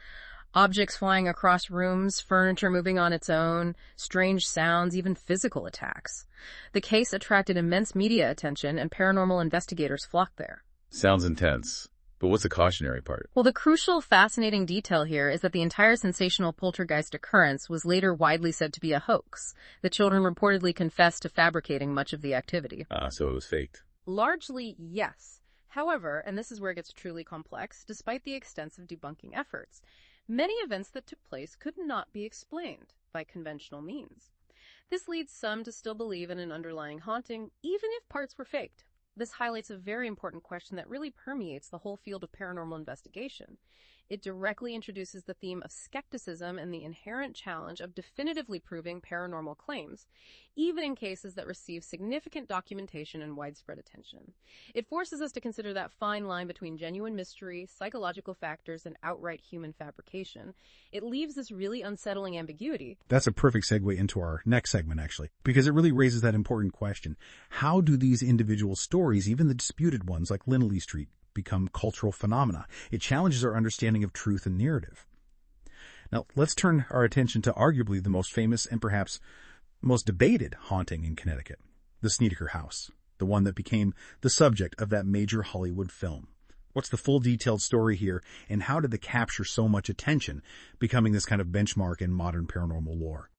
objects flying across rooms, furniture moving on its own, strange sounds, even physical attacks. The case attracted immense media attention, and paranormal investigators flocked there. Sounds intense. But what's the cautionary part? Well, the crucial, fascinating detail here is that the entire sensational poltergeist occurrence was later widely said to be a hoax. The children reportedly confessed to fabricating much of the activity. So it was faked. Largely, yes. However, and this is where it gets truly complex, despite the extensive debunking efforts, many events that took place could not be explained by conventional means. This leads some to still believe in an underlying haunting, even if parts were faked. This highlights a very important question that really permeates the whole field of paranormal investigation. It directly introduces the theme of skepticism and the inherent challenge of definitively proving paranormal claims, even in cases that receive significant documentation and widespread attention. It forces us to consider that fine line between genuine mystery, psychological factors, and outright human fabrication. It leaves this really unsettling ambiguity. That's a perfect segue into our next segment, actually, because it really raises that important question. How do these individual stories, even the disputed ones like Lindley Street, become cultural phenomena? It challenges our understanding of truth and narrative. Now, let's turn our attention to arguably the most famous and perhaps most debated haunting in Connecticut, the Snedeker House, the one that became the subject of that major Hollywood film. What's the full detailed story here, and how did it capture so much attention, becoming this kind of benchmark in modern paranormal lore?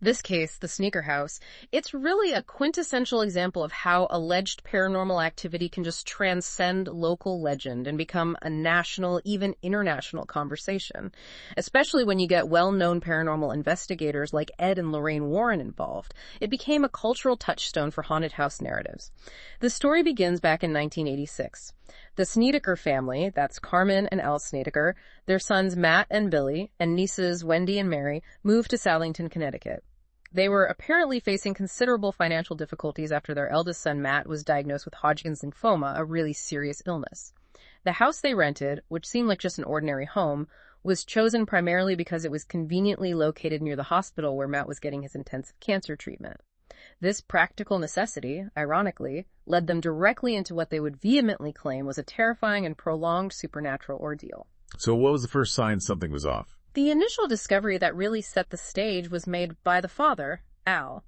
This case, the Snedeker House, it's really a quintessential example of how alleged paranormal activity can just transcend local legend and become a national, even international conversation, especially when you get well-known paranormal investigators like Ed and Lorraine Warren involved. It became a cultural touchstone for haunted house narratives. The story begins back in 1986. The Snedeker family, that's Carmen and Al Snedeker, their sons Matt and Billy, and nieces Wendy and Mary, moved to Salington, Connecticut. They were apparently facing considerable financial difficulties after their eldest son Matt was diagnosed with Hodgkin's lymphoma, a really serious illness. The house they rented, which seemed like just an ordinary home, was chosen primarily because it was conveniently located near the hospital where Matt was getting his intensive cancer treatment. This practical necessity, ironically, led them directly into what they would vehemently claim was a terrifying and prolonged supernatural ordeal. So what was the first sign something was off? The initial discovery that really set the stage was made by the father, Al.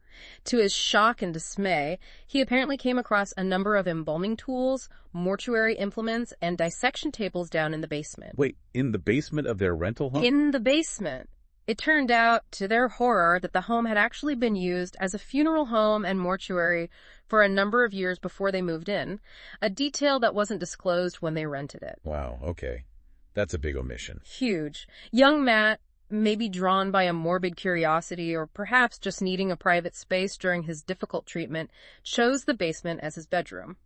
To his shock and dismay, he apparently came across a number of embalming tools, mortuary implements, and dissection tables down in the basement. Wait, in the basement of their rental home? In the basement. It turned out, to their horror, that the home had actually been used as a funeral home and mortuary for a number of years before they moved in, a detail that wasn't disclosed when they rented it. Wow, okay. That's a big omission. Huge. Young Matt, maybe drawn by a morbid curiosity or perhaps just needing a private space during his difficult treatment, chose the basement as his bedroom.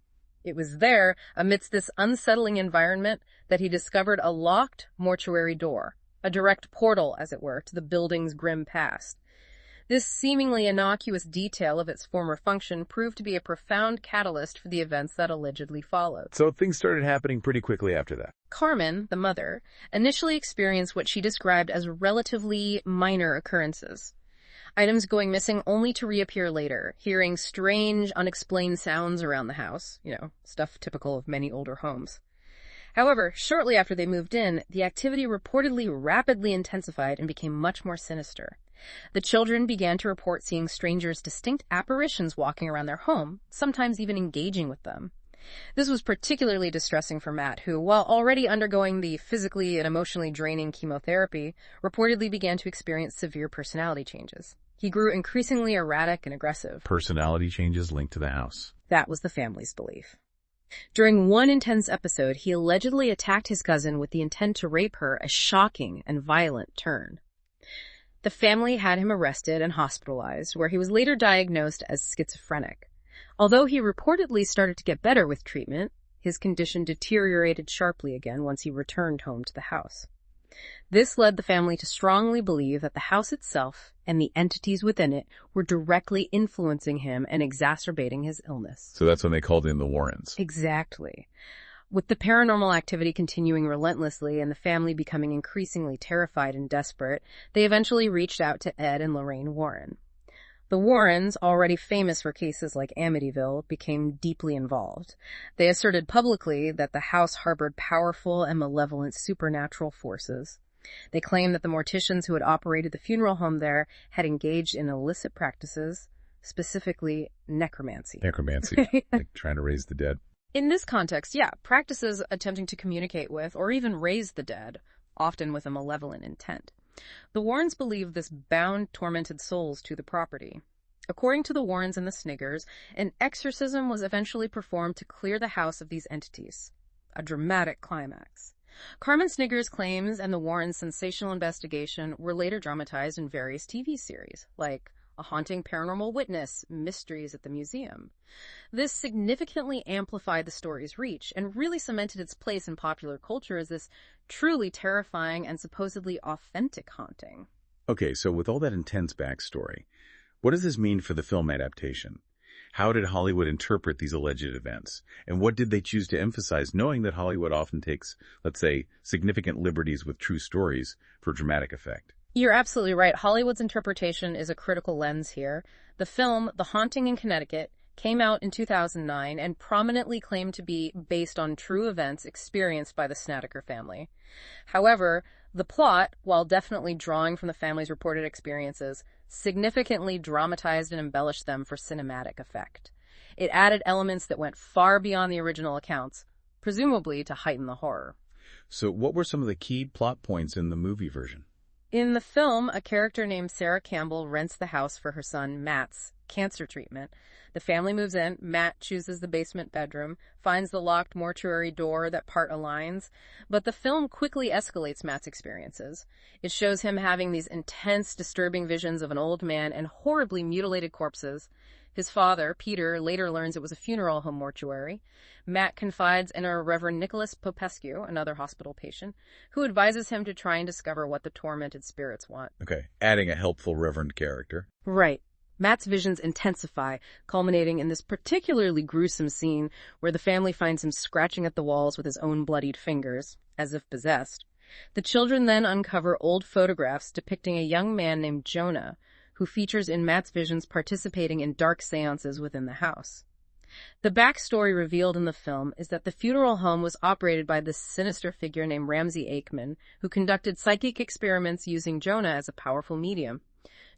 It was there, amidst this unsettling environment, that he discovered a locked mortuary door, a direct portal, as it were, to the building's grim past. This seemingly innocuous detail of its former function proved to be a profound catalyst for the events that allegedly followed. So things started happening pretty quickly after that. Carmen, the mother, initially experienced what she described as relatively minor occurrences. Items going missing only to reappear later, hearing strange, unexplained sounds around the house, stuff typical of many older homes. However, shortly after they moved in, the activity reportedly rapidly intensified and became much more sinister. The children began to report seeing strangers' distinct apparitions walking around their home, sometimes even engaging with them. This was particularly distressing for Matt, who, while already undergoing the physically and emotionally draining chemotherapy, reportedly began to experience severe personality changes. He grew increasingly erratic and aggressive. Personality changes linked to the house. That was the family's belief. During one intense episode, he allegedly attacked his cousin with the intent to rape her, a shocking and violent turn. The family had him arrested and hospitalized, where he was later diagnosed as schizophrenic. Although he reportedly started to get better with treatment, his condition deteriorated sharply again once he returned home to the house. This led the family to strongly believe that the house itself and the entities within it were directly influencing him and exacerbating his illness. So that's when they called in the Warrens. Exactly. With the paranormal activity continuing relentlessly and the family becoming increasingly terrified and desperate, they eventually reached out to Ed and Lorraine Warren. The Warrens, already famous for cases like Amityville, became deeply involved. They asserted publicly that the house harbored powerful and malevolent supernatural forces. They claimed that the morticians who had operated the funeral home there had engaged in illicit practices, specifically necromancy. Necromancy, like trying to raise the dead. In this context, practices attempting to communicate with or even raise the dead, often with a malevolent intent. The Warrens believed this bound tormented souls to the property. According to the Warrens and the Sniggers, an exorcism was eventually performed to clear the house of these entities. A dramatic climax. Carmen Snigger's claims and the Warrens' sensational investigation were later dramatized in various TV series, like A Haunting Paranormal Witness, Mysteries at the Museum. This significantly amplified the story's reach and really cemented its place in popular culture as this truly terrifying and supposedly authentic haunting. Okay, so with all that intense backstory, what does this mean for the film adaptation? How did Hollywood interpret these alleged events? And what did they choose to emphasize, knowing that Hollywood often takes, let's say, significant liberties with true stories for dramatic effect? You're absolutely right. Hollywood's interpretation is a critical lens here. The film, The Haunting in Connecticut, came out in 2009 and prominently claimed to be based on true events experienced by the Snedeker family. However, the plot, while definitely drawing from the family's reported experiences, significantly dramatized and embellished them for cinematic effect. It added elements that went far beyond the original accounts, presumably to heighten the horror. So what were some of the key plot points in the movie version? In the film, a character named Sarah Campbell rents the house for her son Matt's cancer treatment. The family moves in. Matt chooses the basement bedroom, finds the locked mortuary door that part aligns, but the film quickly escalates Matt's experiences. It shows him having these intense, disturbing visions of an old man and horribly mutilated corpses. His father, Peter, later learns it was a funeral home mortuary. Matt confides in a Reverend Nicholas Popescu, another hospital patient, who advises him to try and discover what the tormented spirits want. Okay, adding a helpful Reverend character. Right. Matt's visions intensify, culminating in this particularly gruesome scene where the family finds him scratching at the walls with his own bloodied fingers, as if possessed. The children then uncover old photographs depicting a young man named Jonah, who features in Matt's visions participating in dark seances within the house. The backstory revealed in the film is that the funeral home was operated by this sinister figure named Ramsey Aikman, who conducted psychic experiments using Jonah as a powerful medium.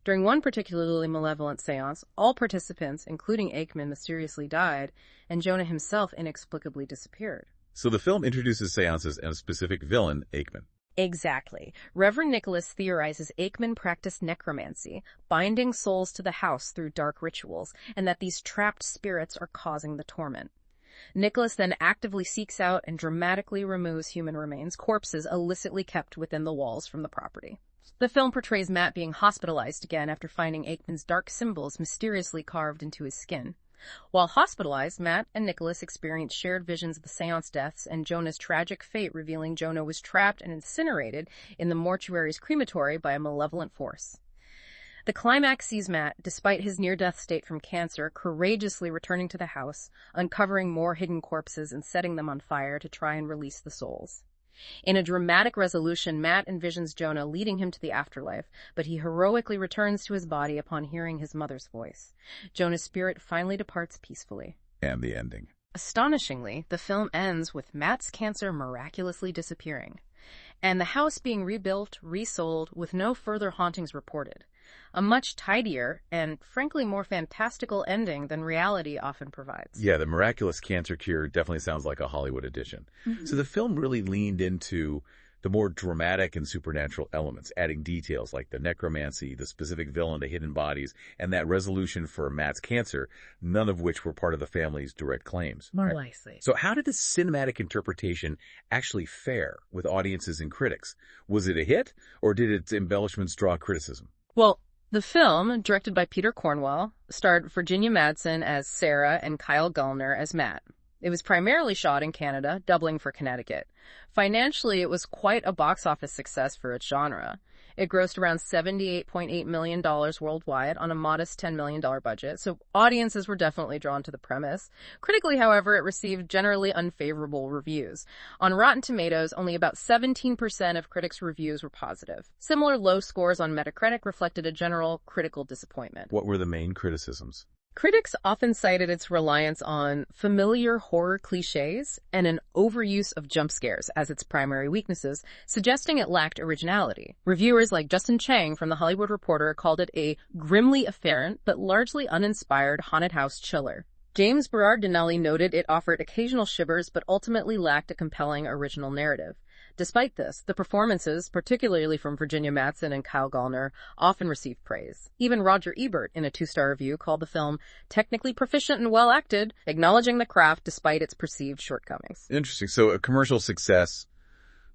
During one particularly malevolent seance, all participants, including Aikman, mysteriously died, and Jonah himself inexplicably disappeared. So the film introduces seances and a specific villain, Aikman. Exactly. Reverend Nicholas theorizes Aikman practiced necromancy, binding souls to the house through dark rituals, and that these trapped spirits are causing the torment. Nicholas then actively seeks out and dramatically removes human remains, corpses illicitly kept within the walls from the property. The film portrays Matt being hospitalized again after finding Aikman's dark symbols mysteriously carved into his skin. While hospitalized, Matt and Nicholas experience shared visions of the seance deaths and Jonah's tragic fate, revealing Jonah was trapped and incinerated in the mortuary's crematory by a malevolent force. The climax sees Matt, despite his near-death state from cancer, courageously returning to the house, uncovering more hidden corpses and setting them on fire to try and release the souls. In a dramatic resolution, Matt envisions Jonah leading him to the afterlife, but he heroically returns to his body upon hearing his mother's voice. Jonah's spirit finally departs peacefully. And the ending. Astonishingly, the film ends with Matt's cancer miraculously disappearing, and the house being rebuilt, resold, with no further hauntings reported. A much tidier and, frankly, more fantastical ending than reality often provides. Yeah, the miraculous cancer cure definitely sounds like a Hollywood addition. So the film really leaned into the more dramatic and supernatural elements, adding details like the necromancy, the specific villain, the hidden bodies, and that resolution for Matt's cancer, none of which were part of the family's direct claims. More likely. So how did this cinematic interpretation actually fare with audiences and critics? Was it a hit, or did its embellishments draw criticism? Well, the film, directed by Peter Cornwell, starred Virginia Madsen as Sarah and Kyle Gallner as Matt. It was primarily shot in Canada, doubling for Connecticut. Financially, it was quite a box office success for its genre. It grossed around $78.8 million worldwide on a modest $10 million budget, so audiences were definitely drawn to the premise. Critically, however, it received generally unfavorable reviews. On Rotten Tomatoes, only about 17% of critics' reviews were positive. Similar low scores on Metacritic reflected a general critical disappointment. What were the main criticisms? Critics often cited its reliance on familiar horror cliches and an overuse of jump scares as its primary weaknesses, suggesting it lacked originality. Reviewers like Justin Chang from The Hollywood Reporter called it a grimly afferent but largely uninspired haunted house chiller. James Berardinelli noted it offered occasional shivers but ultimately lacked a compelling original narrative. Despite this, the performances, particularly from Virginia Madsen and Kyle Gallner, often received praise. Even Roger Ebert, in a 2-star review, called the film technically proficient and well acted, acknowledging the craft despite its perceived shortcomings. Interesting. So a commercial success,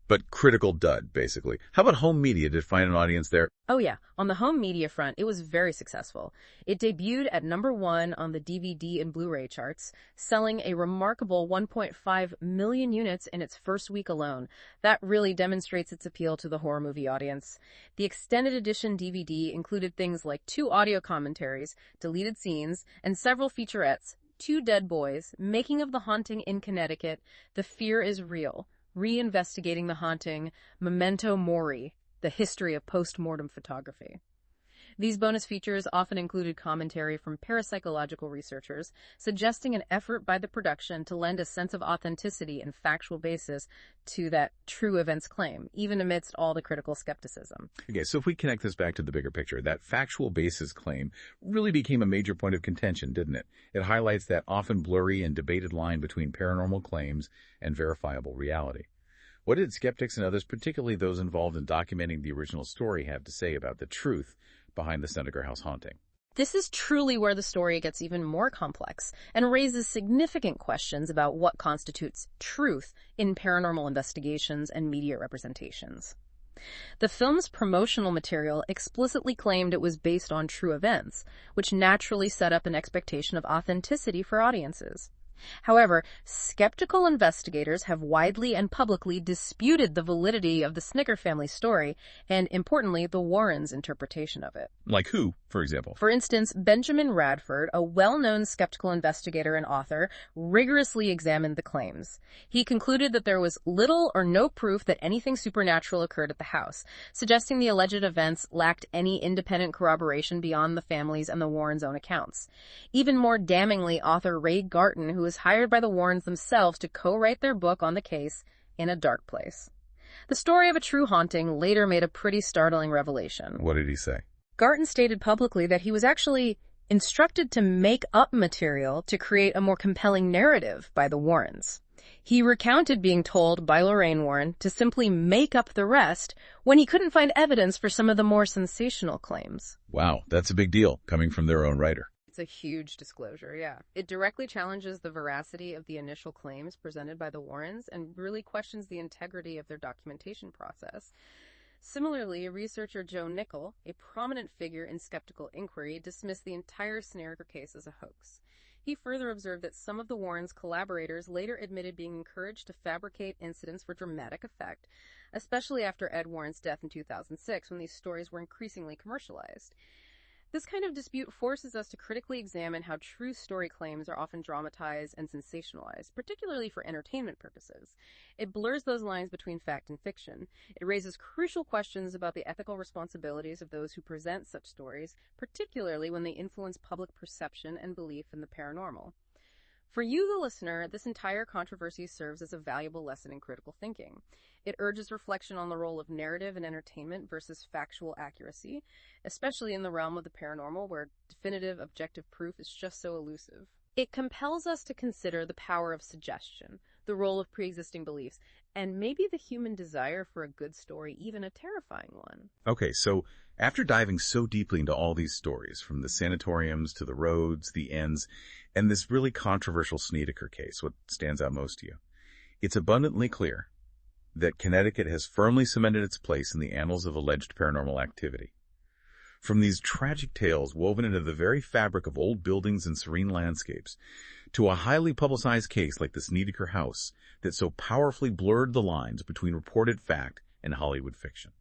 but critical dud, basically. How about home media? Did it find an audience there? Oh yeah, on the home media front, it was very successful. It debuted at #1 on the DVD and Blu-ray charts, selling a remarkable 1.5 million units in its first week alone. That really demonstrates its appeal to the horror movie audience. The extended edition DVD included things like 2 audio commentaries, deleted scenes, and several featurettes. 2 Dead Boys, Making of the Haunting in Connecticut, The Fear is Real, Reinvestigating the Haunting, Memento Mori, The History of Post-Mortem Photography. These bonus features often included commentary from parapsychological researchers, suggesting an effort by the production to lend a sense of authenticity and factual basis to that true events claim, even amidst all the critical skepticism. Okay, so if we connect this back to the bigger picture, that factual basis claim really became a major point of contention, didn't it? It highlights that often blurry and debated line between paranormal claims and verifiable reality. What did skeptics and others, particularly those involved in documenting the original story, have to say about the truth behind the Snedeker House haunting? This is truly where the story gets even more complex and raises significant questions about what constitutes truth in paranormal investigations and media representations. The film's promotional material explicitly claimed it was based on true events, which naturally set up an expectation of authenticity for audiences. However, skeptical investigators have widely and publicly disputed the validity of the Snicker family story and, importantly, the Warrens' interpretation of it. Like who, for example? For instance, Benjamin Radford, a well-known skeptical investigator and author, rigorously examined the claims. He concluded that there was little or no proof that anything supernatural occurred at the house, suggesting the alleged events lacked any independent corroboration beyond the family's and the Warrens' own accounts. Even more damningly, author Ray Garton, who was hired by the Warrens themselves to co-write their book on the case, In a Dark Place. The story of a true haunting later made a pretty startling revelation. What did he say? Garton stated publicly that he was actually instructed to make up material to create a more compelling narrative by the Warrens. He recounted being told by Lorraine Warren to simply make up the rest when he couldn't find evidence for some of the more sensational claims. Wow, that's a big deal, coming from their own writer. It's a huge disclosure, yeah. It directly challenges the veracity of the initial claims presented by the Warrens and really questions the integrity of their documentation process. Similarly, researcher Joe Nickel, a prominent figure in skeptical inquiry, dismissed the entire Snedeker case as a hoax. He further observed that some of the Warrens' collaborators later admitted being encouraged to fabricate incidents for dramatic effect, especially after Ed Warren's death in 2006, when these stories were increasingly commercialized. This kind of dispute forces us to critically examine how true story claims are often dramatized and sensationalized, particularly for entertainment purposes. It blurs those lines between fact and fiction. It raises crucial questions about the ethical responsibilities of those who present such stories, particularly when they influence public perception and belief in the paranormal. For you, the listener, this entire controversy serves as a valuable lesson in critical thinking. It urges reflection on the role of narrative and entertainment versus factual accuracy, especially in the realm of the paranormal where definitive objective proof is just so elusive. It compels us to consider the power of suggestion, the role of pre-existing beliefs, and maybe the human desire for a good story, even a terrifying one. Okay, so after diving so deeply into all these stories, from the sanatoriums to the roads, the ends, and this really controversial Snedeker case, what stands out most to you? It's abundantly clear that Connecticut has firmly cemented its place in the annals of alleged paranormal activity. From these tragic tales woven into the very fabric of old buildings and serene landscapes, to a highly publicized case like the Snedeker House that so powerfully blurred the lines between reported fact and Hollywood fiction.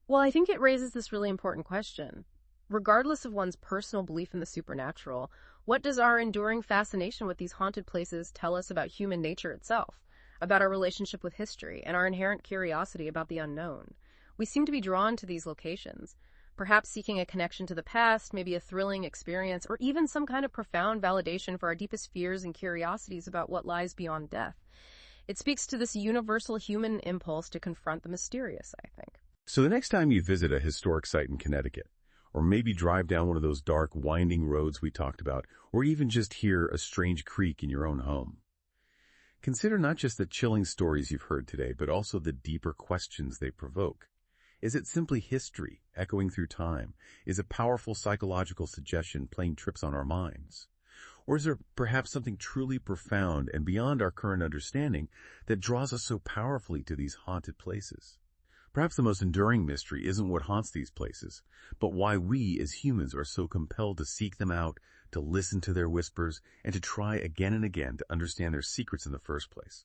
Well, I think it raises this really important question. Regardless of one's personal belief in the supernatural, what does our enduring fascination with these haunted places tell us about human nature itself, about our relationship with history, and our inherent curiosity about the unknown? We seem to be drawn to these locations, perhaps seeking a connection to the past, maybe a thrilling experience, or even some kind of profound validation for our deepest fears and curiosities about what lies beyond death. It speaks to this universal human impulse to confront the mysterious, I think. So the next time you visit a historic site in Connecticut, or maybe drive down one of those dark, winding roads we talked about, or even just hear a strange creak in your own home, consider not just the chilling stories you've heard today, but also the deeper questions they provoke. Is it simply history echoing through time? Is a powerful psychological suggestion playing tricks on our minds? Or is there perhaps something truly profound and beyond our current understanding that draws us so powerfully to these haunted places? Perhaps the most enduring mystery isn't what haunts these places, but why we as humans are so compelled to seek them out, to listen to their whispers, and to try again and again to understand their secrets in the first place.